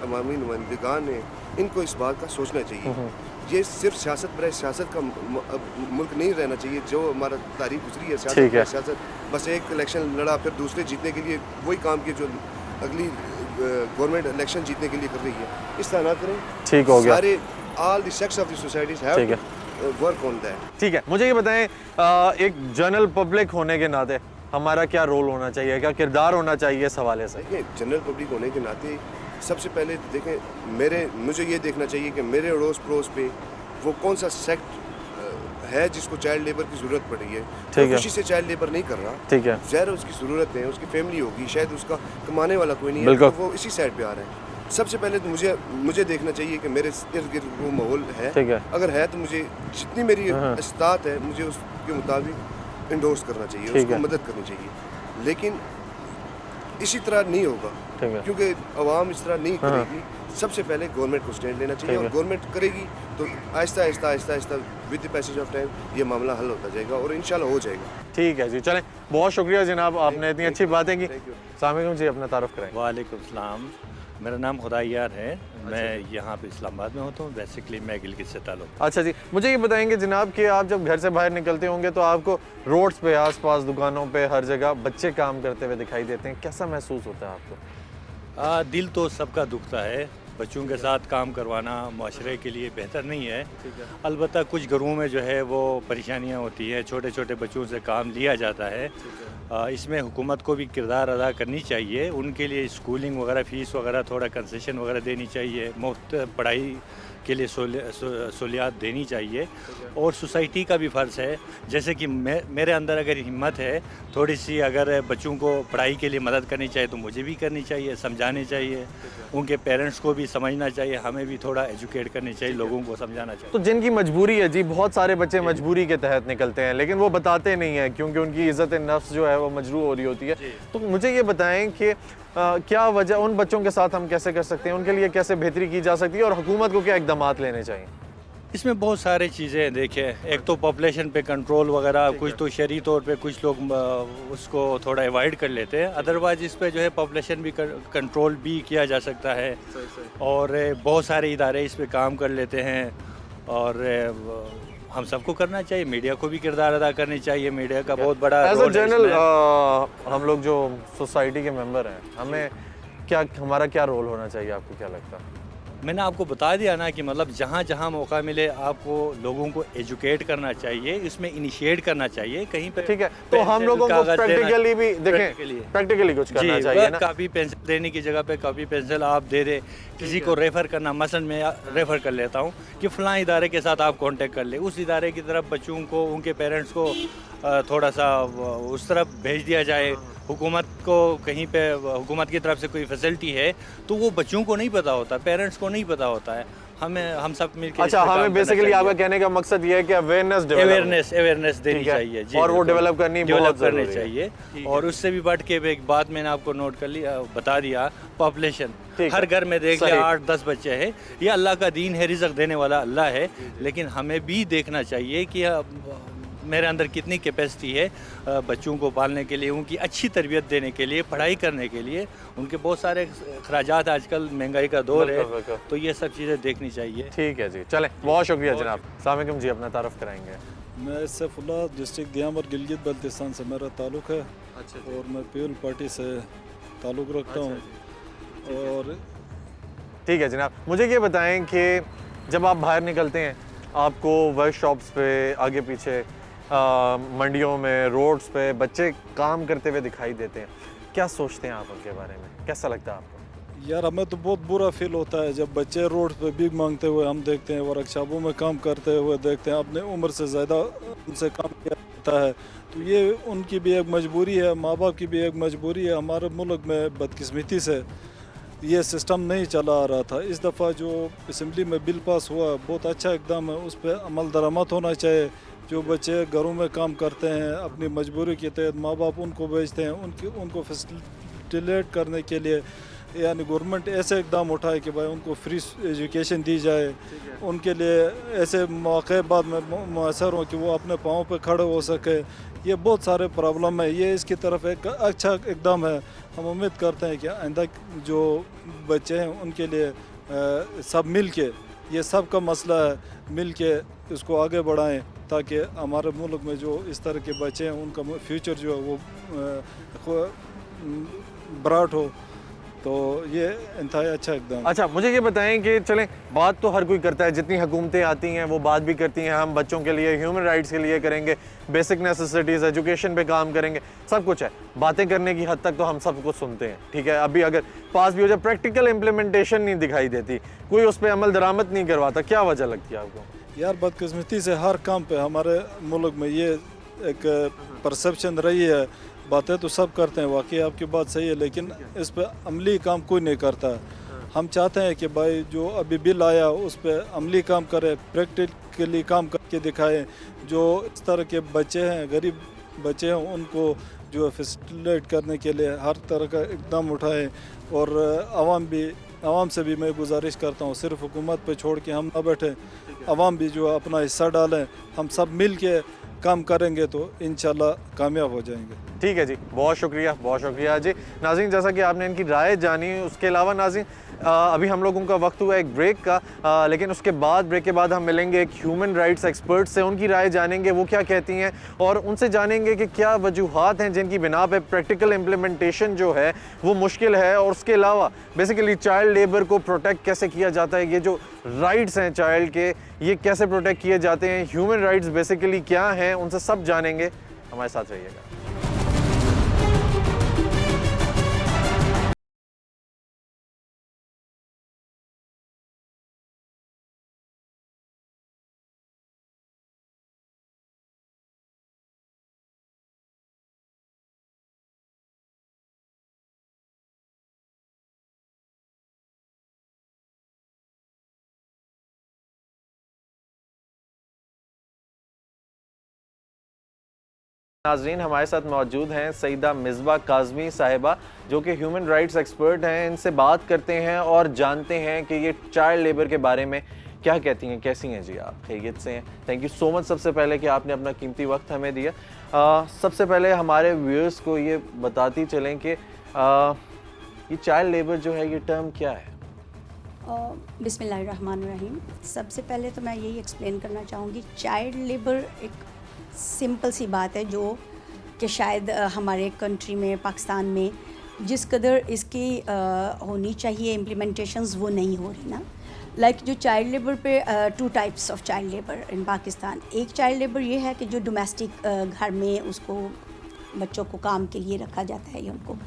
अवामी नुमाइंदगान है, इनको इस बात का सोचना चाहिए। ये सिर्फ सियासत पर सियासत का मुल्क नहीं रहना चाहिए। जो हमारा तारीख गुजरी है सियासत, बस एक इलेक्शन लड़ा फिर दूसरे जीतने के लिए वही काम किए जो अगली गवर्नमेंट इलेक्शन जीतने के लिए कर रही है, इस तरह ना करें। ठीक हो गया। सारे all the sectors of the societies have to work on that. ठीक है, मुझे ये बताएं एक जनरल पब्लिक होने के नाते हमारा क्या रोल होना चाहिए, क्या किरदार होना चाहिए इस हवाले से? देखिए, जनरल पब्लिक होने के नाते सबसे पहले देखें, मुझे ये देखना चाहिए कि मेरे अड़ोस पड़ोस पे वो कौन सा सेक्ट है जिसको चाइल्ड लेबर की ज़रूरत पड़ रही है, ठीक तो है। खुशी से चाइल्ड लेबर नहीं कर रहा। ठीक है, ज़ाहिर है उसकी ज़रूरत है, उसकी फैमिली होगी, शायद उसका कमाने वाला कोई नहीं है, बिल्कुल। तो वो इसी साइड पे आ रहा है। सबसे पहले तो मुझे देखना चाहिए कि मेरे इर्द गिर्द वो माहौल है। ठीक है। अगर है तो मुझे जितनी मेरी इस्तात है मुझे उसके मुताबिक इंडोर्स करना चाहिए, ठीक उसको है। मदद करनी चाहिए। लेकिन इसी तरह नहीं होगा, ठीक है। क्योंकि आवाम इस तरह नहीं करेगी। सबसे पहले गवर्नमेंट को स्टैंड लेना चाहिए, ठीक और है। गवर्नमेंट करेगी तो Aahista Aahista Aahista Aahista with the passage of time ये मामला हल होता जाएगा और इंशाल्लाह हो जाएगा। ठीक है जी, चलें, बहुत शुक्रिया जनाब, आपने इतनी अच्छी बातें की। अस्सलाम वालेकुम जी, अपना तारुफ कराएं। वालेकुम सलाम, मेरा नाम खुदायार है। मैं यहाँ पे इस्लामाबाद में होता हूँ। बेसिकली मैं गिलगित से ताल्लुक़। अच्छा जी, मुझे ये बताएंगे जनाब कि आप जब घर से बाहर निकलते होंगे तो आपको रोड्स पे, आसपास दुकानों पे, हर जगह बच्चे काम करते हुए दिखाई देते हैं, कैसा महसूस होता है आपको? दिल तो सबका दुखता है। बच्चों के साथ काम करवाना माशरे के लिए बेहतर नहीं है। अलबत्ता कुछ घरों में जो है वो परेशानियाँ होती हैं, छोटे छोटे बच्चों से काम लिया जाता है। इसमें हुकूमत को भी किरदार अदा करनी चाहिए, उनके लिए स्कूलिंग वगैरह, फ़ीस वगैरह थोड़ा कंसेशन वगैरह देनी चाहिए, मुफ्त पढ़ाई के लिए सहूलियात देनी चाहिए। और सोसाइटी का भी फ़र्ज़ है, जैसे कि मेरे अंदर अगर हिम्मत है थोड़ी सी, अगर बच्चों को पढ़ाई के लिए मदद करनी चाहिए तो मुझे भी करनी चाहिए, समझानी चाहिए, उनके पेरेंट्स को भी समझना चाहिए, हमें भी थोड़ा एजुकेट करनी चाहिए, लोगों को समझाना चाहिए। तो जिनकी मजबूरी है जी, बहुत सारे बच्चे मजबूरी के तहत निकलते हैं, लेकिन वो बताते नहीं हैं क्योंकि उनकी इज़्ज़त नफ्स जो है वो मजरूह हो रही होती है। तो मुझे ये बताएं कि क्या वजह, उन बच्चों के साथ हम कैसे कर सकते हैं, उनके लिए कैसे बेहतरी की जा सकती है और हुकूमत को क्या इक़दामात लेने चाहिए? इसमें बहुत सारी चीज़ें हैं। देखिए, एक तो पॉपुलेशन पे कंट्रोल वगैरह, कुछ तो शरई तौर पे कुछ लोग उसको थोड़ा अवॉइड कर लेते हैं, अदरवाइज इस पे जो है पॉपुलेशन भी कंट्रोल भी किया जा सकता है। और बहुत सारे इदारे इस पे काम कर लेते हैं, और हम सबको करना चाहिए, मीडिया को भी किरदार अदा करनी चाहिए। मीडिया का बहुत बड़ा एज अ रोल है जनरल, इसमें। हम लोग जो सोसाइटी के मेंबर हैं, हमें क्या, हमारा क्या रोल होना चाहिए, आपको क्या लगता है? मैंने आपको बता दिया ना कि मतलब जहाँ जहाँ मौका मिले आपको लोगों को एजुकेट करना चाहिए, इसमें इनिशिएट करना चाहिए कहीं पे। ठीक है, तो हम लोगों को प्रैक्टिकली भी देखें, प्रैक्टिकली कुछ करना चाहिए ना। कॉपी पेंसिल देने की जगह पे कॉपी पेंसिल आप दे दे, किसी को रेफ़र करना, मसलन मैं रेफ़र कर लेता हूँ कि फ़लाँ इदारे के साथ आप कांटेक्ट कर ले, उस इदारे की तरफ बच्चों को, उनके पेरेंट्स को थोड़ा सा उस तरफ भेज दिया जाए। हुकूमत को कहीं पे, हुकूमत की तरफ से कोई फैसिलिटी है तो वो बच्चों को नहीं पता होता, पेरेंट्स को नहीं पता होता है। हम सब मिलकर। अच्छा, हमें बेसिकली आपका कहने का मकसद ये है कि अवेयरनेस देनी चाहिए जी, और वो डेवलप करनी बहुत करनी चाहिए। और उससे भी बढ़ के एक बात मैंने आपको नोट कर लिया, बता दिया, पॉपुलेशन हर घर में देख लिया 8-10 बच्चे हैं। ये अल्लाह का दीन है, रिज़्क़ देने वाला अल्लाह है, लेकिन हमें भी देखना चाहिए कि मेरे अंदर कितनी कैपेसिटी है बच्चों को पालने के लिए, उनकी अच्छी तरबियत देने के लिए, पढ़ाई करने के लिए। उनके बहुत सारे खराजात, आजकल महंगाई का दौर है, तो ये सब चीज़ें देखनी चाहिए। ठीक है जी, चलें, बहुत शुक्रिया जनाब। अस्सलाम वालेकुम जी, अपना तारुफ कराएंगे। मैं सैफुल्लाह, डिस्ट्रिक्ट दियामर गिलगित बल्तिस्तान से मेरा ताल्लुक़ है। और मैं पीपल पार्टी से ताल्लुक़ रखता हूँ। और ठीक है जनाब, मुझे ये बताएं कि जब आप बाहर निकलते हैं, आपको वर्कशॉप्स पे, आगे पीछे मंडियों में, रोड्स पे बच्चे काम करते हुए दिखाई देते हैं, क्या सोचते हैं आप उनके बारे में, कैसा लगता है आपको? यार, हमें तो बहुत बुरा फील होता है जब बच्चे रोड पे भीख मांगते हुए हम देखते हैं, वर्कशॉपों में काम करते हुए देखते हैं, अपने उम्र से ज़्यादा उनसे काम किया जाता है। तो ये उनकी भी एक मजबूरी है, माँ बाप की भी एक मजबूरी है। हमारे मुल्क में बदकिस्मती से ये सिस्टम नहीं चला आ रहा था। इस दफ़ा जो असम्बली में बिल पास हुआ, बहुत अच्छा इकदाम है, उस पर अमल दरामद होना चाहिए। जो बच्चे घरों में काम करते हैं, अपनी मजबूरी के तहत माँ बाप उनको भेजते हैं, उनको फैसिलिटेट करने के लिए यानी गवर्नमेंट ऐसे इकदाम उठाए कि भाई उनको फ्री एजुकेशन दी जाए, उनके लिए ऐसे मौके बाद में मुयसर हों कि वो अपने पाँव पे खड़े हो सके। ये बहुत सारे प्रॉब्लम है, ये इसकी तरफ एक अच्छा इकदाम है। हम उम्मीद करते हैं कि आइंदा जो बच्चे हैं उनके लिए सब मिल के, ये सब का मसला है, मिल के इसको आगे बढ़ाएं ताकि हमारे मुल्क में जो इस तरह के बच्चे हैं उनका फ्यूचर जो है वो ब्राइट हो। तो ये इंतहाई अच्छा एकदम। अच्छा, मुझे ये बताएं कि चलें, बात तो हर कोई करता है, जितनी हुकूमतें आती हैं वो बात भी करती हैं, हम बच्चों के लिए, ह्यूमन राइट्स के लिए करेंगे, बेसिक नेसेसिटीज़, एजुकेशन पे काम करेंगे, सब कुछ है। बातें करने की हद तक तो हम सब कुछ सुनते हैं, ठीक है। अभी अगर पास भी हो जाए, प्रैक्टिकल इम्प्लीमेंटेशन नहीं दिखाई देती, कोई उस पर अमल दरामद नहीं करवाता, क्या वजह लगती है आपको? यार बदकिस्मती से हर काम पे हमारे मुल्क में ये एक परसेप्शन रही है। बातें तो सब करते हैं, वाकई आपकी बात सही है, लेकिन इस पे अमली काम कोई नहीं करता है। हम चाहते हैं कि भाई जो अभी बिल आया उस पे अमली काम करे, प्रैक्टिकली काम करके दिखाएं। जो इस तरह के बच्चे हैं, गरीब बच्चे हैं, उनको जो है फैसिलिटेट करने के लिए हर तरह का इकदाम उठाएं। और आवाम से भी मैं गुजारिश करता हूँ, सिर्फ हुकूमत पे छोड़ के हम ना बैठे, आवाम भी जो है अपना हिस्सा डालें। हम सब मिल के काम करेंगे तो इंशाल्लाह कामयाब हो जाएंगे। ठीक है जी, बहुत शुक्रिया जी। नाज़रीन, जैसा कि आपने इनकी राय जानी, उसके अलावा नाज़रीन अभी हम लोगों का वक्त हुआ एक ब्रेक का, लेकिन उसके बाद ब्रेक के बाद हम मिलेंगे एक ह्यूमन राइट्स एक्सपर्ट से, उनकी राय जानेंगे वो क्या कहती हैं और उनसे जानेंगे कि क्या वजूहात हैं जिनकी बिना पे प्रैक्टिकल इम्प्लीमेंटेशन जो है वो मुश्किल है। और उसके अलावा बेसिकली चाइल्ड लेबर को प्रोटेक्ट कैसे किया जाता है, ये जो राइट्स हैं चाइल्ड के, ये कैसे प्रोटेक्ट किए जाते हैं, ह्यूमन राइट्स बेसिकली क्या हैं, उनसे सब जानेंगे। हमारे साथ रहिएगा। नाज़रीन, हमारे साथ मौजूद हैं सईदा मिसबा काज़मी साहिबा, जो कि ह्यूमन राइट्स एक्सपर्ट हैं। इनसे बात करते हैं और जानते हैं कि ये चाइल्ड लेबर के बारे में क्या कहती हैं। कैसी हैं जी आप? खैरियत से हैं? थैंक यू सो मच सबसे पहले कि आपने अपना कीमती वक्त हमें दिया। सबसे पहले हमारे व्यूअर्स को ये बताती चलें कि ये चाइल्ड लेबर जो है, ये टर्म क्या है? बिस्मिल्लाहिर्रहमानिर्रहीम। सबसे पहले तो मैं यही एक्सप्लेन करना चाहूँगी, चाइल्ड लेबर एक सिंपल सी बात है जो कि शायद हमारे कंट्री में, पाकिस्तान में जिस कदर इसकी होनी चाहिए इम्प्लीमेंटेशंस वो नहीं हो रही ना। लाइक जो चाइल्ड लेबर पे 2 types of child labour in Pakistan. एक चाइल्ड लेबर ये है कि जो डोमेस्टिक घर में उसको बच्चों को काम के लिए रखा जाता है या उनको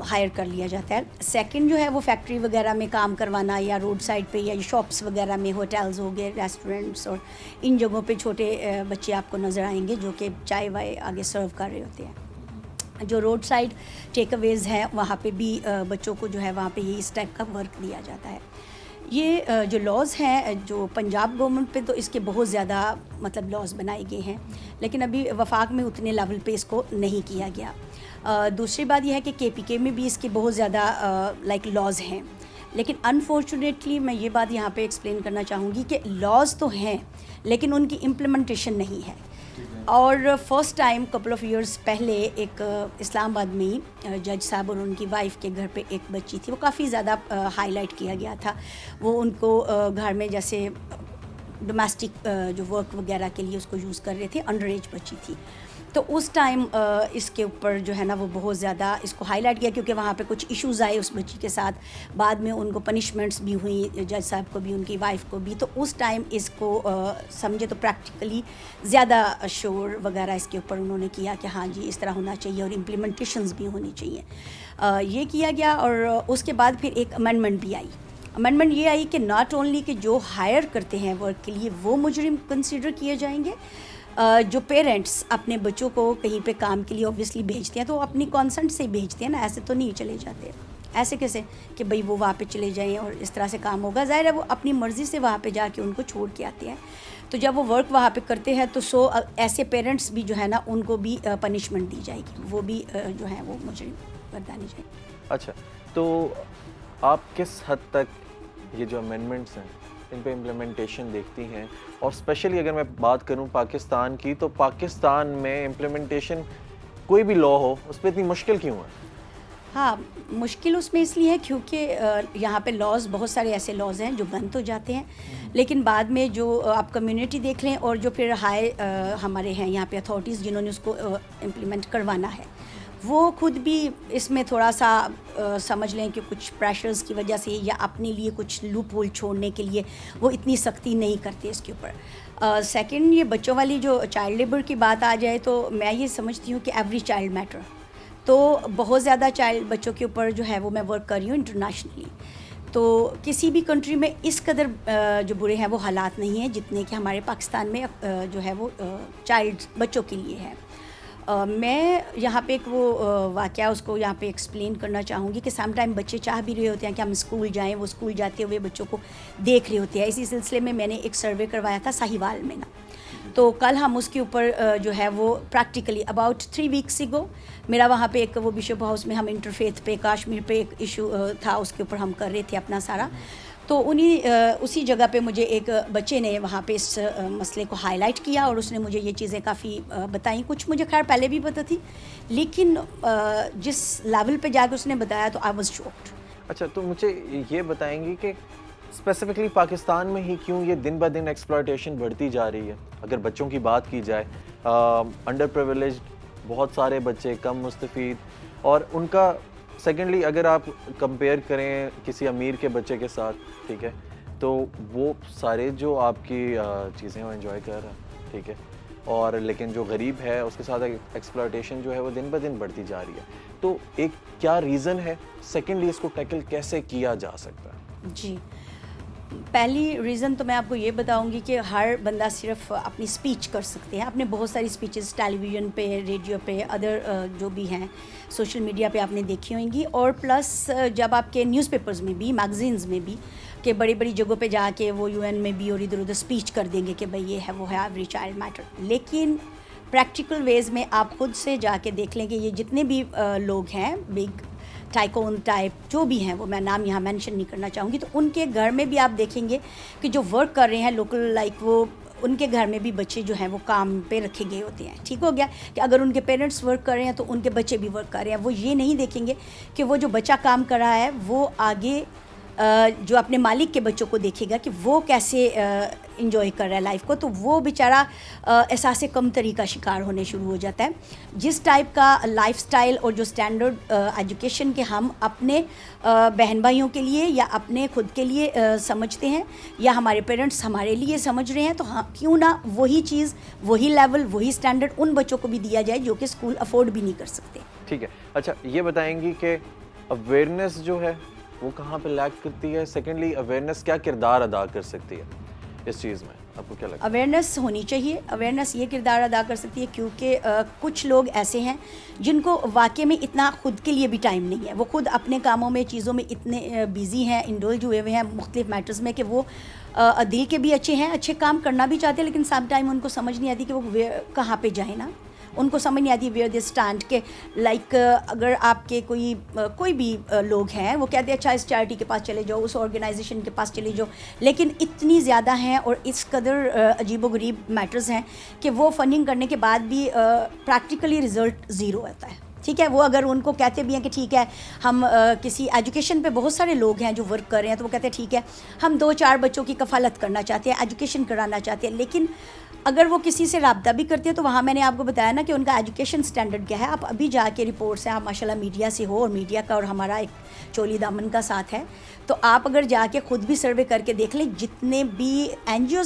हायर कर लिया जाता है। सेकंड जो है वो फैक्ट्री वगैरह में काम करवाना, या रोड साइड पे, या शॉप्स वगैरह में, होटल्स हो गए, रेस्टोरेंट्स, और इन जगहों पे छोटे बच्चे आपको नज़र आएंगे जो कि चाय वाय आगे सर्व कर रहे होते हैं। जो रोड साइड टेक अवेज़ हैं वहाँ पे भी बच्चों को जो है वहाँ पे ये इस टाइप का वर्क दिया जाता है। ये जो लॉज़ हैं जो पंजाब गवर्नमेंट पे, तो इसके बहुत ज़्यादा मतलब लॉज़ बनाए गए हैं, लेकिन अभी वफाक में उतने लेवल पे इसको नहीं किया गया। दूसरी बात यह है कि KPK में भी इसके बहुत ज़्यादा लाइक लॉज़ हैं, लेकिन अनफॉर्चुनेटली मैं ये बात यहाँ पे एक्सप्लेन करना चाहूँगी कि लॉज़ तो हैं लेकिन उनकी इम्प्लीमेंटेशन नहीं है। और first time couple of years पहले एक इस्लामाबाद में ही जज साहब और उनकी वाइफ के घर पे एक बच्ची थी, वो काफ़ी ज़्यादा हाईलाइट किया गया था। वो उनको घर में जैसे डोमेस्टिक जो वर्क वगैरह के लिए उसको यूज़ कर रहे थे, अंडर एज बच्ची थी। तो उस टाइम इसके ऊपर जो है ना वो बहुत ज़्यादा इसको हाईलाइट किया, क्योंकि वहाँ पे कुछ इश्यूज़ आए उस बच्ची के साथ। बाद में उनको पनिशमेंट्स भी हुई, जज साहब को भी, उनकी वाइफ को भी। तो उस टाइम इसको समझे तो प्रैक्टिकली ज़्यादा शोर वगैरह इसके ऊपर उन्होंने किया कि हाँ जी इस तरह होना चाहिए और इम्प्लीमेंटेशंस भी होनी चाहिए। ये किया गया और उसके बाद फिर एक अमेंडमेंट भी आई। अमेंडमेंट ये आई कि नॉट ओनली कि जो हायर करते हैं वर्क के लिए वो मुजरिम कंसिडर किए जाएंगे, जो पेरेंट्स अपने बच्चों को कहीं पे काम के लिए ऑब्वियसली भेजते हैं तो अपनी कॉन्सेंट से ही भेजते हैं ना, ऐसे तो नहीं चले जाते। ऐसे कैसे कि भाई वो वहाँ पे चले जाएं और इस तरह से काम होगा? ज़ाहिर है वो अपनी मर्ज़ी से वहाँ पे जाके उनको छोड़ के आते हैं। तो जब वो वर्क वहाँ पे करते हैं तो ऐसे पेरेंट्स भी जो है ना उनको भी पनिशमेंट दी जाएगी, वो भी जो है वो मुजरिम गर्दानी जाएगी। अच्छा, तो आप किस हद तक ये जो अमेंडमेंट्स हैं इन पे इम्प्लीमेंटेशन देखती हैं? और स्पेशली अगर मैं बात करूं पाकिस्तान की, तो पाकिस्तान में इम्प्लीमेंटेशन कोई भी लॉ हो उस पर इतनी मुश्किल क्यों है? हाँ, मुश्किल उसमें इसलिए है क्योंकि यहाँ पे लॉज़, बहुत सारे ऐसे लॉज़ हैं जो बन तो जाते हैं, लेकिन बाद में जो आप कम्युनिटी देख लें और जो फिर हाई हमारे हैं यहाँ पे अथॉरिटीज़ जिन्होंने उसको इम्प्लीमेंट करवाना है, वो खुद भी इसमें थोड़ा सा समझ लें कि कुछ प्रेशर्स की वजह से या अपने लिए कुछ लूप होल छोड़ने के लिए वो इतनी सख्ती नहीं करते इसके ऊपर। सेकंड, ये बच्चों वाली जो चाइल्ड लेबर की बात आ जाए तो मैं ये समझती हूँ कि एवरी चाइल्ड मैटर। तो बहुत ज़्यादा चाइल्ड बच्चों के ऊपर जो है वो मैं वर्क कर रही हूँ इंटरनेशनली। तो किसी भी कंट्री में इस कदर जो बुरे हैं वो हालात नहीं हैं जितने कि हमारे पाकिस्तान में जो है वो बच्चों के लिए है। मैं यहाँ पे एक वो वाक़या उसको यहाँ पे एक्सप्लेन करना चाहूँगी कि सम टाइम बच्चे चाह भी रहे होते हैं कि हम स्कूल जाएं, वो स्कूल जाते हुए बच्चों को देख रहे होते हैं। इसी सिलसिले में मैंने एक सर्वे करवाया था साहिवाल में ना, तो कल हम उसके ऊपर जो है वो प्रैक्टिकली अबाउट 3 वीक्स अगो मेरा वहाँ पे एक वो बिशप हाउस में हम इंटरफेथ पे कश्मीर पे एक इशू था, उसके ऊपर हम कर रहे थे अपना सारा। तो उसी जगह पे मुझे एक बच्चे ने वहाँ पे इस मसले को हाईलाइट किया और उसने मुझे ये चीज़ें काफ़ी बताई। कुछ मुझे खैर पहले भी पता थी, लेकिन जिस लेवल पे जाकर उसने बताया तो आई वाज शॉक्ड। अच्छा, तो मुझे ये बताएंगी कि स्पेसिफिकली पाकिस्तान में ही क्यों ये दिन ब दिन एक्सप्लॉयटेशन बढ़ती जा रही है? अगर बच्चों की बात की जाए, अंडर प्रिविलेज्ड बहुत सारे बच्चे, कम मुस्तफ़ीद, और उनका सेकेंडली अगर आप कंपेयर करें किसी अमीर के बच्चे के साथ, ठीक है, तो वो सारे जो आपकी चीज़ें वो एंजॉय कर रहा है, ठीक है, और लेकिन जो गरीब है उसके साथ एक्सप्लॉयटेशन जो है वो दिन ब दिन बढ़ती जा रही है। तो एक क्या रीज़न है? सेकेंडली इसको टैकल कैसे किया जा सकता है? जी, पहली रीज़न तो मैं आपको ये बताऊंगी कि हर बंदा सिर्फ अपनी स्पीच कर सकते हैं। आपने बहुत सारी स्पीचेस टेलीविज़न पे, रेडियो पे, अदर जो भी हैं सोशल मीडिया पे आपने देखी होंगी, और प्लस जब आपके न्यूज़पेपर्स में भी, मैगज़ीन्स में भी, कि बड़ी बड़ी जगहों पे जाके वो UN में भी और इधर उधर स्पीच कर देंगे कि भाई ये है वो है, एवरी चाइल्ड मैटर। लेकिन प्रैक्टिकल वेज़ में आप खुद से जाके देख लें कि ये जितने भी लोग हैं, बिग टाइकोन टाइप जो भी हैं, वो मैं नाम यहाँ मेंशन नहीं करना चाहूँगी, तो उनके घर में भी आप देखेंगे कि जो वर्क कर रहे हैं लोकल, लाइक वो उनके घर में भी बच्चे जो हैं वो काम पे रखे गए होते हैं। ठीक हो गया कि अगर उनके पेरेंट्स वर्क कर रहे हैं तो उनके बच्चे भी वर्क कर रहे हैं। वो ये नहीं देखेंगे कि वो जो बच्चा काम कर रहा है वो आगे जो अपने मालिक के बच्चों को देखेगा कि वो कैसे इंजॉय कर रहा है लाइफ को, तो वो बेचारा एहसास कमतरी का शिकार होने शुरू हो जाता है। जिस टाइप का लाइफस्टाइल और जो स्टैंडर्ड एजुकेशन के हम अपने बहन भाइयों के लिए या अपने खुद के लिए समझते हैं, या हमारे पेरेंट्स हमारे लिए समझ रहे हैं, तो हाँ, क्यों ना वही चीज़, वही लेवल, वही स्टैंडर्ड उन बच्चों को भी दिया जाए जो कि स्कूल अफोर्ड भी नहीं कर सकते। ठीक है। अच्छा, ये बताएंगी कि अवेयरनेस जो है वो कहाँ पे लैक करती है? सेकेंडली, अवेयरनेस क्या किरदार अदा कर सकती है इस चीज़ में, आपको क्या लगता है? अवेयरनेस होनी चाहिए। अवेयरनेस ये किरदार अदा कर सकती है क्योंकि कुछ लोग ऐसे हैं जिनको वाकई में इतना खुद के लिए भी टाइम नहीं है। वो खुद अपने कामों में, चीज़ों में इतने बिज़ी हैं, इंडल्ज हुए हुए हैं मुख्तलिफ मैटर्स में, कि वो दिल के भी अच्छे हैं, अच्छे काम करना भी चाहते हैं, लेकिन सम टाइम उनको समझ नहीं आती कि वो कहाँ पे जाए ना। उनको समझ नहीं आती वेयर दे स्टैंड के, लाइक अगर आपके कोई भी लोग हैं, वो कहते हैं अच्छा इस चैरिटी के पास चले जाओ, उस ऑर्गेनाइजेशन के पास चले जाओ, लेकिन इतनी ज़्यादा हैं और इस कदर अजीबोगरीब मैटर्स हैं कि वो फंडिंग करने के बाद भी प्रैक्टिकली रिज़ल्ट ज़ीरो आता है। ठीक है, वो अगर उनको कहते भी हैं कि ठीक है हम किसी एजुकेशन पे, बहुत सारे लोग हैं जो वर्क कर रहे हैं, तो वो कहते हैं ठीक है हम 2-4 बच्चों की कफ़ालत करना चाहते हैं, एजुकेशन कराना चाहते हैं, लेकिन अगर वो किसी से रब्ता भी करते हैं तो वहाँ मैंने आपको बताया ना कि उनका एजुकेशन स्टैंडर्ड क्या है। आप अभी जाके रिपोर्ट्स हैं, आप माशाल्लाह मीडिया से हो, और मीडिया का और हमारा एक चोली दामन का साथ है, तो आप अगर जाके ख़ुद भी सर्वे करके देख लें, जितने भी NGO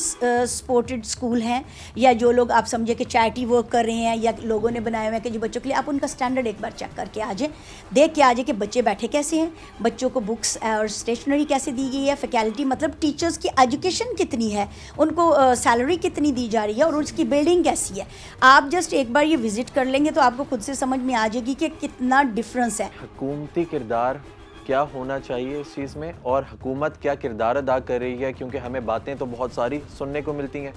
सपोर्टेड स्कूल हैं या जो लोग आप समझे कि चैरिटी वर्क कर रहे हैं या लोगों ने बनाए हुए हैं कि जो बच्चों के लिए, आप उनका स्टैंडर्ड एक बार चेक करके आ जाए, देख के आ जाए कि बच्चे बैठे कैसे हैं, बच्चों को बुक्स और स्टेशनरी कैसे दी गई है, फैकल्टी मतलब टीचर्स की एजुकेशन कितनी है, उनको सैलरी कितनी दी जा रही है, और उसकी बिल्डिंग कैसी है। आप जस्ट एक बार ये विज़िट कर लेंगे तो आपको खुद से समझ में आ जाएगी कि कितना डिफरेंस है। हुकूमती किरदार क्या होना चाहिए इस चीज़ में, और हुकूमत क्या किरदार अदा कर रही है? क्योंकि हमें बातें तो बहुत सारी सुनने को मिलती हैं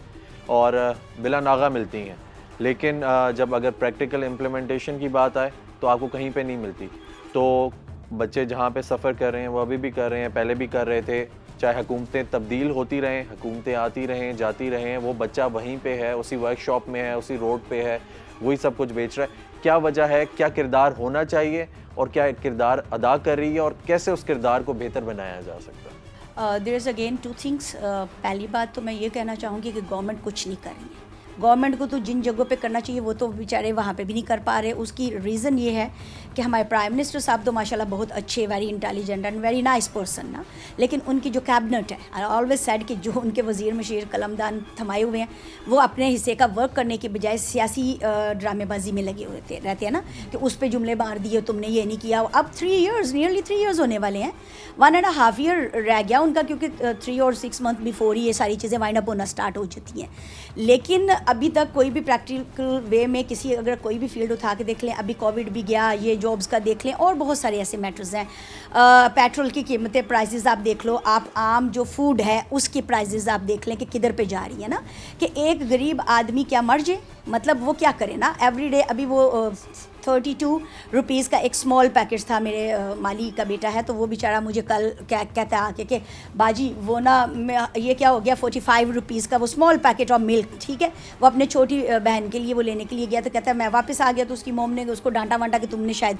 और बिला नागा मिलती हैं, लेकिन जब अगर प्रैक्टिकल इम्प्लीमेंटेशन की बात आए तो आपको कहीं पे नहीं मिलती। तो बच्चे जहाँ पे सफ़र कर रहे हैं वो अभी भी कर रहे हैं, पहले भी कर रहे थे, चाहे हुकूमतें तब्दील होती रहें, हुकूमतें आती रहें, जाती रहें, वो बच्चा वहीं पे है, उसी वर्कशॉप में है, उसी रोड पे है, वही सब कुछ बेच रहा है। क्या वजह है? क्या किरदार होना चाहिए और क्या किरदार अदा कर रही है, और कैसे उस किरदार को बेहतर बनाया जा सकता है? There is again 2 things. पहली बात तो मैं ये कहना चाहूँगी कि गवर्नमेंट कुछ नहीं कर रही है। गवर्नमेंट को तो जिन जगहों पे करना चाहिए वो तो बेचारे वहाँ पे भी नहीं कर पा रहे। उसकी रीज़न ये है कि हमारे प्राइम मिनिस्टर साहब तो माशाल्लाह बहुत अच्छे, very intelligent and very nice person ना, लेकिन उनकी जो कैबिनेट है, आई ऑलवेज सेड कि जो उनके वज़ीर मशीर कलमदान थमाए हुए हैं वो अपने हिस्से का वर्क करने के बजाय सियासी ड्रामेबाजी में लगे हुए रहते हैं ना, कि उस पर जुमले मार दिए, तुमने ये नहीं किया। अब 3 years, नियरली 3 years होने वाले हैं, 1.5 year रह गया उनका, क्योंकि 3 और 6 month बिफोर ही ये सारी चीज़ें वाइंड अप होना स्टार्ट हो जाती हैं। लेकिन अभी तक कोई भी प्रैक्टिकल वे में किसी, अगर कोई भी फील्ड उठा के देख लें, अभी कोविड भी गया, ये जॉब्स का देख लें और बहुत सारे ऐसे मैटर्स हैं। पेट्रोल की कीमतें, प्राइसेस आप देख लो, आप आम जो फूड है उसकी प्राइसेस आप देख लें कि किधर पे जा रही है ना, कि एक गरीब आदमी क्या मर जाए, मतलब वो क्या करे ना एवरीडे। अभी वो 32 रुपीज़ का एक स्मॉल पैकेट था, मेरे माली का बेटा है तो वो बेचारा मुझे कल कहता आके कि बाजी वो ना ये क्या हो गया 45 रुपीज़ का वो स्मॉल पैकेट ऑफ मिल्क, ठीक है, वो अपने छोटी बहन के लिए वो लेने के लिए गया, तो कहता है मैं वापस आ गया, तो उसकी मोम ने उसको डांटा वांटा कि तुमने शायद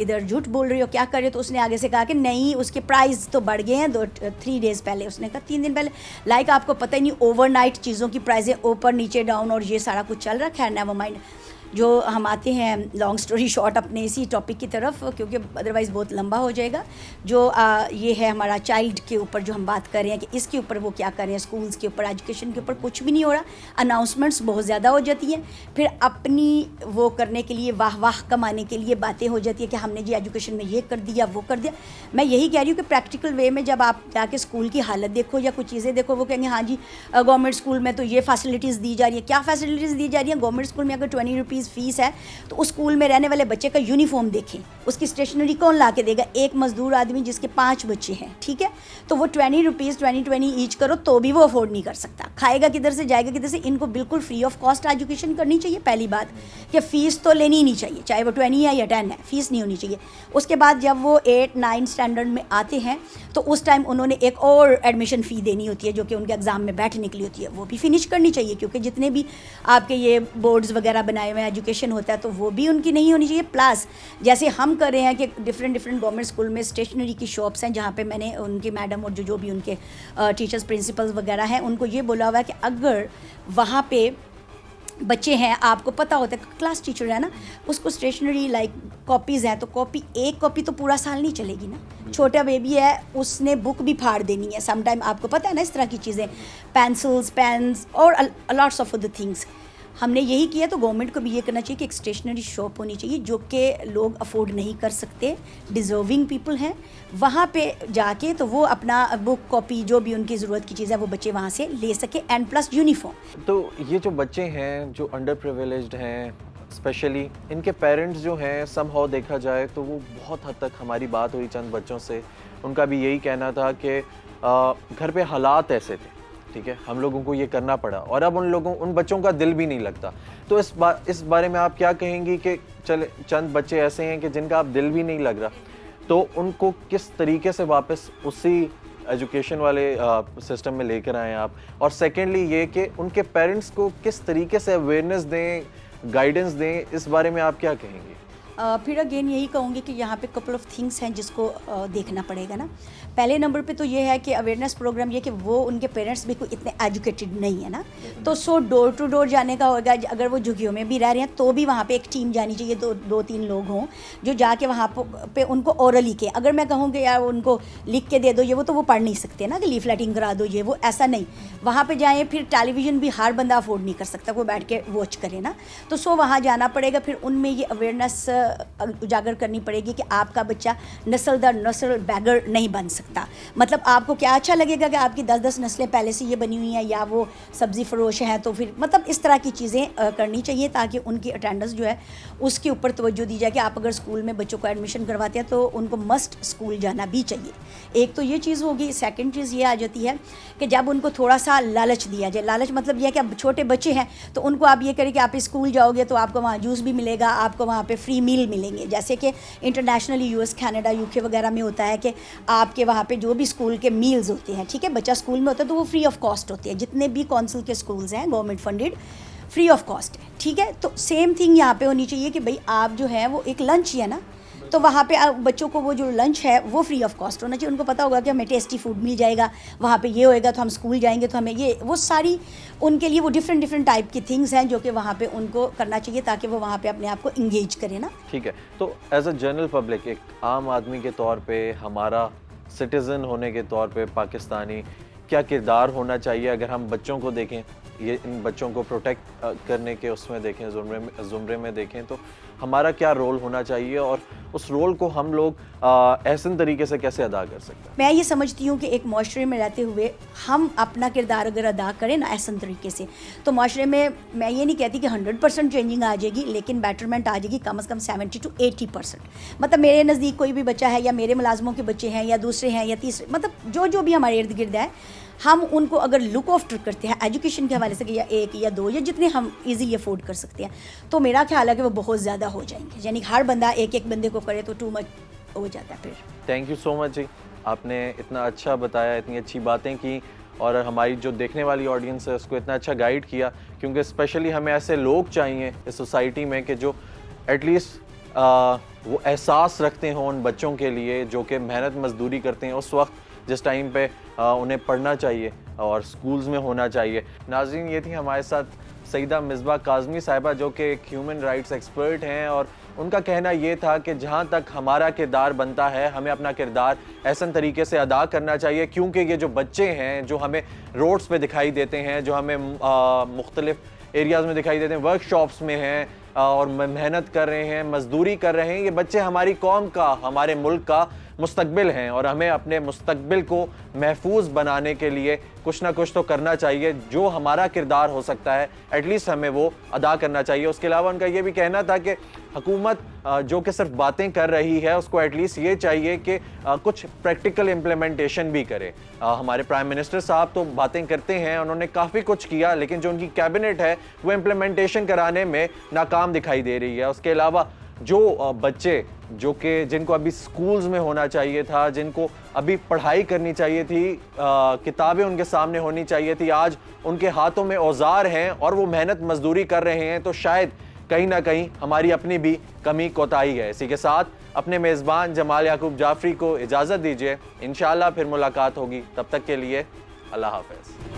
इधर झूठ बोल रही हो, क्या कर रहे हो। तो उसने आगे से कहा कि नहीं, उसके प्राइस तो बढ़ गए हैं 3 days पहले, उसने कहा 3 दिन पहले, लाइक आपको पता ही नहीं ओवरनाइट चीज़ों की प्राइसें ऊपर नीचे डाउन और ये सारा कुछ चल रहा है। खैर नेवर माइंड, जो हम आते हैं लॉन्ग स्टोरी शॉर्ट अपने इसी टॉपिक की तरफ, क्योंकि अदरवाइज़ बहुत लंबा हो जाएगा। जो ये है हमारा चाइल्ड के ऊपर जो हम बात कर रहे हैं कि इसके ऊपर वो क्या कर रहे हैं, स्कूल्स के ऊपर, एजुकेशन के ऊपर कुछ भी नहीं हो रहा, अनाउंसमेंट्स बहुत ज़्यादा हो जाती हैं, फिर अपनी वो करने के लिए, वाह वाह कमाने के लिए बातें हो जाती है कि हमने जी एजुकेशन में ये कर दिया वो कर दिया। मैं यही कह रही हूँ कि प्रैक्टिकल वे में जब आप जाके स्कूल की हालत देखो या कुछ चीज़ें देखो, वो कहेंगे हाँ जी गवर्नमेंट स्कूल में तो ये फैसिलिटीज़ दी जा रही है। क्या फैसिलिटीज़ दी जा रही हैं? गवर्नमेंट स्कूल में अगर 20 रुपीज़ फीस है तो उस स्कूल में रहने वाले बच्चे का यूनिफॉर्म देखें, उसकी स्टेशनरी कौन ला के देगा? एक मजदूर आदमी जिसके 5 बच्चे हैं, ठीक है, तो वो 20 रुपीज़ 20 ईच करो तो भी वो अफोर्ड नहीं कर सकता। खाएगा किधर से, जाएगा किधर से? इनको बिल्कुल फ्री ऑफ कॉस्ट एजुकेशन करनी चाहिए। पहली बात कि फ़ीस तो लेनी ही नहीं चाहिए, चाहे वो 20 है या 10 है, फ़ीस नहीं होनी चाहिए। उसके बाद जब वो 8-9 स्टैंडर्ड में आते हैं तो उस टाइम उन्होंने एक और एडमिशन फ़ी देनी होती है जो कि उनके एग्ज़ाम में बैठने के लिए होती है, वो भी फिनिश करनी चाहिए, क्योंकि जितने भी आपके ये बोर्ड्स वगैरह बनाए हुए एजुकेशन होता है तो वो भी उनकी नहीं होनी चाहिए। प्लस जैसे हम कर रहे हैं कि डिफरेंट गवर्नमेंट स्कूल में स्टेशनरी की शॉप्स हैं, जहाँ पे मैंने उनकी मैडम और जो भी उनके टीचर्स प्रिंसिपल्स वगैरह हैं उनको ये बोला हुआ है कि अगर वहाँ पे बच्चे हैं, आपको पता होता है क्लास टीचर है ना, उसको स्टेशनरी लाइक कॉपीज़ हैं, तो एक कॉपी तो पूरा साल नहीं चलेगी ना। छोटा बेबी है, उसने बुक भी फाड़ देनी है समटाइम, आपको पता है ना इस तरह की चीज़ें, पेंसिल्स, पेन्स और लॉट्स ऑफ अदर थिंग्स। हमने यही किया, तो गवर्नमेंट को भी ये करना चाहिए कि एक स्टेशनरी शॉप होनी चाहिए जो कि लोग अफोर्ड नहीं कर सकते, डिज़र्विंग पीपल हैं, वहाँ पे जाके तो वो अपना बुक कॉपी जो भी उनकी ज़रूरत की चीज़ है वो बच्चे वहाँ से ले सके, एंड प्लस यूनिफॉर्म। तो ये जो बच्चे हैं जो अंडर प्रिविलेज्ड हैं, स्पेशली इनके पेरेंट्स जो हैं, समहाउ देखा जाए तो वो बहुत हद तक, हमारी बात हुई चंद बच्चों से, उनका भी यही कहना था कि घर पे हालात ऐसे थे, ठीक है, हम लोगों को ये करना पड़ा और अब उन बच्चों का दिल भी नहीं लगता। तो इस बारे में आप क्या कहेंगी कि चले चंद बच्चे ऐसे हैं कि जिनका अब दिल भी नहीं लग रहा, तो उनको किस तरीके से वापस उसी एजुकेशन वाले सिस्टम में लेकर आएँ आप? और सेकेंडली ये कि उनके पेरेंट्स को किस तरीके से अवेयरनेस दें, गाइडेंस दें, इस बारे में आप क्या कहेंगे? फिर अगेन यही कहूँगी कि यहाँ पे कपल ऑफ थिंग्स हैं जिसको देखना पड़ेगा ना। पहले नंबर पे तो ये है कि अवेयरनेस प्रोग्राम ये कि वो उनके पेरेंट्स भी कोई इतने एजुकेटेड नहीं है ना, तो सो डोर टू डोर जाने का होगा। अगर वो झुग्गियों में भी रह रहे हैं तो भी वहाँ पे एक टीम जानी चाहिए, 2-3 लोग हों जो जाके वहाँ पे उनको ओरली के, अगर मैं कहूँ कि यार उनको लिख के दे दो ये वो, तो वो पढ़ नहीं सकते ना, कि लीफलेटिंग करा दो ये वो, ऐसा नहीं। वहाँ पर जाएँ, फिर टेलीविज़न भी हर बंदा अफोर्ड नहीं कर सकता वो बैठ के वॉच करे ना, तो सो वहाँ जाना पड़ेगा। फिर उनमें ये अवेयरनेस उजागर करनी पड़ेगी कि आपका बच्चा नस्ल दर नस्ल बैगर नहीं बन सकता। मतलब आपको क्या अच्छा लगेगा कि आपकी 10-10 नस्लें पहले से ये बनी हुई हैं, या वो सब्ज़ी फरोश हैं, तो फिर मतलब इस तरह की चीज़ें करनी चाहिए ताकि उनकी अटेंडेंस जो है उसके ऊपर तवज्जो दी जाए कि आप अगर स्कूल में बच्चों को एडमिशन करवाते हैं तो उनको मस्ट स्कूल जाना भी चाहिए। एक तो ये चीज़ होगी। सेकेंड चीज़ ये आ जाती है कि जब उनको थोड़ा सा लालच दिया जाए, लालच मतलब यह है कि अब छोटे बच्चे हैं तो उनको आप ये करें कि आप स्कूल जाओगे तो आपको वहाँ जूस भी मिलेगा, आपको वहाँ पे फ्री मील मिलेंगे, जैसे कि इंटरनेशनली यूएस, कनाडा, यूके वगैरह में होता है कि आपके वहाँ पे जो भी स्कूल के मील्स होते हैं, ठीक है, बच्चा स्कूल में होता है तो वो फ्री ऑफ कॉस्ट होते हैं। जितने भी काउंसिल के स्कूल्स हैं government funded, free of cost है, ठीक है। तो सेम थिंग यहाँ पे होनी चाहिए कि भाई आप जो है वो एक लंच ही है ना, तो वहाँ पे बच्चों को वो जो लंच है वो फ्री ऑफ कॉस्ट होना चाहिए। उनको पता होगा कि हमें टेस्टी फूड मिल जाएगा, वहाँ पे ये होएगा तो हम स्कूल जाएंगे तो हमें ये वो सारी उनके लिए वो डिफरेंट टाइप की थिंग्स हैं जो कि वहाँ पे उनको करना चाहिए ताकि वो वहाँ पे अपने आप को इंगेज करें ना। ठीक है, तो एज अ जनरल पब्लिक, एक आम आदमी के तौर पे, हमारा सिटीज़न होने के तौर पे पाकिस्तानी क्या किरदार होना चाहिए अगर हम बच्चों को देखें, ये इन बच्चों को प्रोटेक्ट करने के उसमें देखें, ज़ुमरे में देखें, तो हमारा क्या रोल होना चाहिए और उस रोल को हम लोग ऐसे तरीके से कैसे अदा कर सकते हैं? मैं ये समझती हूँ कि एक माशरे में रहते हुए हम अपना किरदार अगर अदा करें ना ऐसा तरीके से, तो माशरे में मैं ये नहीं कहती कि 100% चेंजिंग आ जाएगी, लेकिन बेटरमेंट आ जाएगी कम से कम 70 to 80%। मतलब मेरे नज़दीक कोई भी बच्चा है या मेरे मुलाजमों के बच्चे हैं या दूसरे हैं या तीसरे, मतलब जो भी हमारे इर्द गिर्द है, हम उनको अगर लुक आफ्टर करते हैं एजुकेशन के हवाले से कि या 1 या 2 या जितने हम इजीली अफोर्ड कर सकते हैं, तो मेरा ख्याल है कि वो बहुत ज़्यादा हो जाएंगे। यानी हर बंदा एक बंदे को करे तो टू मच हो जाता है फिर। थैंक यू सो मच जी, आपने इतना अच्छा बताया, इतनी अच्छी बातें की और हमारी जो देखने वाली ऑडियंस है उसको इतना अच्छा गाइड किया, क्योंकि स्पेशली हमें ऐसे लोग चाहिए इस सोसाइटी में कि जो एटलीस्ट वो एहसास रखते हों उन बच्चों के लिए जो कि मेहनत मजदूरी करते हैं उस वक्त जिस टाइम पे उन्हें पढ़ना चाहिए और स्कूल्स में होना चाहिए। नाज़रीन, ये थी हमारे साथ सईदा मिसबा काज़मी साहिबा जो कि एक ह्यूमन राइट्स एक्सपर्ट हैं, और उनका कहना ये था कि जहाँ तक हमारा किरदार बनता है हमें अपना किरदार ऐसा तरीके से अदा करना चाहिए, क्योंकि ये जो बच्चे हैं जो हमें रोड्स पे दिखाई देते हैं, जो हमें मुख्तलिफ एरियाज़ में दिखाई देते हैं, वर्कशॉप्स में हैं और मेहनत कर रहे हैं, मजदूरी कर रहे हैं, ये बच्चे हमारी कौम का, हमारे मुल्क का मुस्तकबिल हैं और हमें अपने मुस्तकबिल को महफूज बनाने के लिए कुछ ना कुछ तो करना चाहिए। जो हमारा किरदार हो सकता है एटलीस्ट हमें वो अदा करना चाहिए। उसके अलावा उनका ये भी कहना था कि हुकूमत जो कि सिर्फ बातें कर रही है उसको एटलीस्ट ये चाहिए कि कुछ प्रैक्टिकल इम्प्लीमेंटेशन भी करे। हमारे प्राइम मिनिस्टर साहब तो बातें करते हैं, उन्होंने काफ़ी कुछ किया, लेकिन जो उनकी कैबिनेट है वो इम्प्लीमेंटेशन कराने में नाकाम दिखाई दे रही है। उसके अलावा जो बच्चे जो कि जिनको अभी स्कूल्स में होना चाहिए था, जिनको अभी पढ़ाई करनी चाहिए थी, किताबें उनके सामने होनी चाहिए थी, आज उनके हाथों में औजार हैं और वो मेहनत मजदूरी कर रहे हैं, तो शायद कहीं ना कहीं हमारी अपनी भी कमी कोताही है। इसी के साथ अपने मेज़बान जमाल याकूब जाफरी को इजाज़त दीजिए, इंशाअल्लाह फिर मुलाकात होगी, तब तक के लिए अल्लाह हाफ़िज़।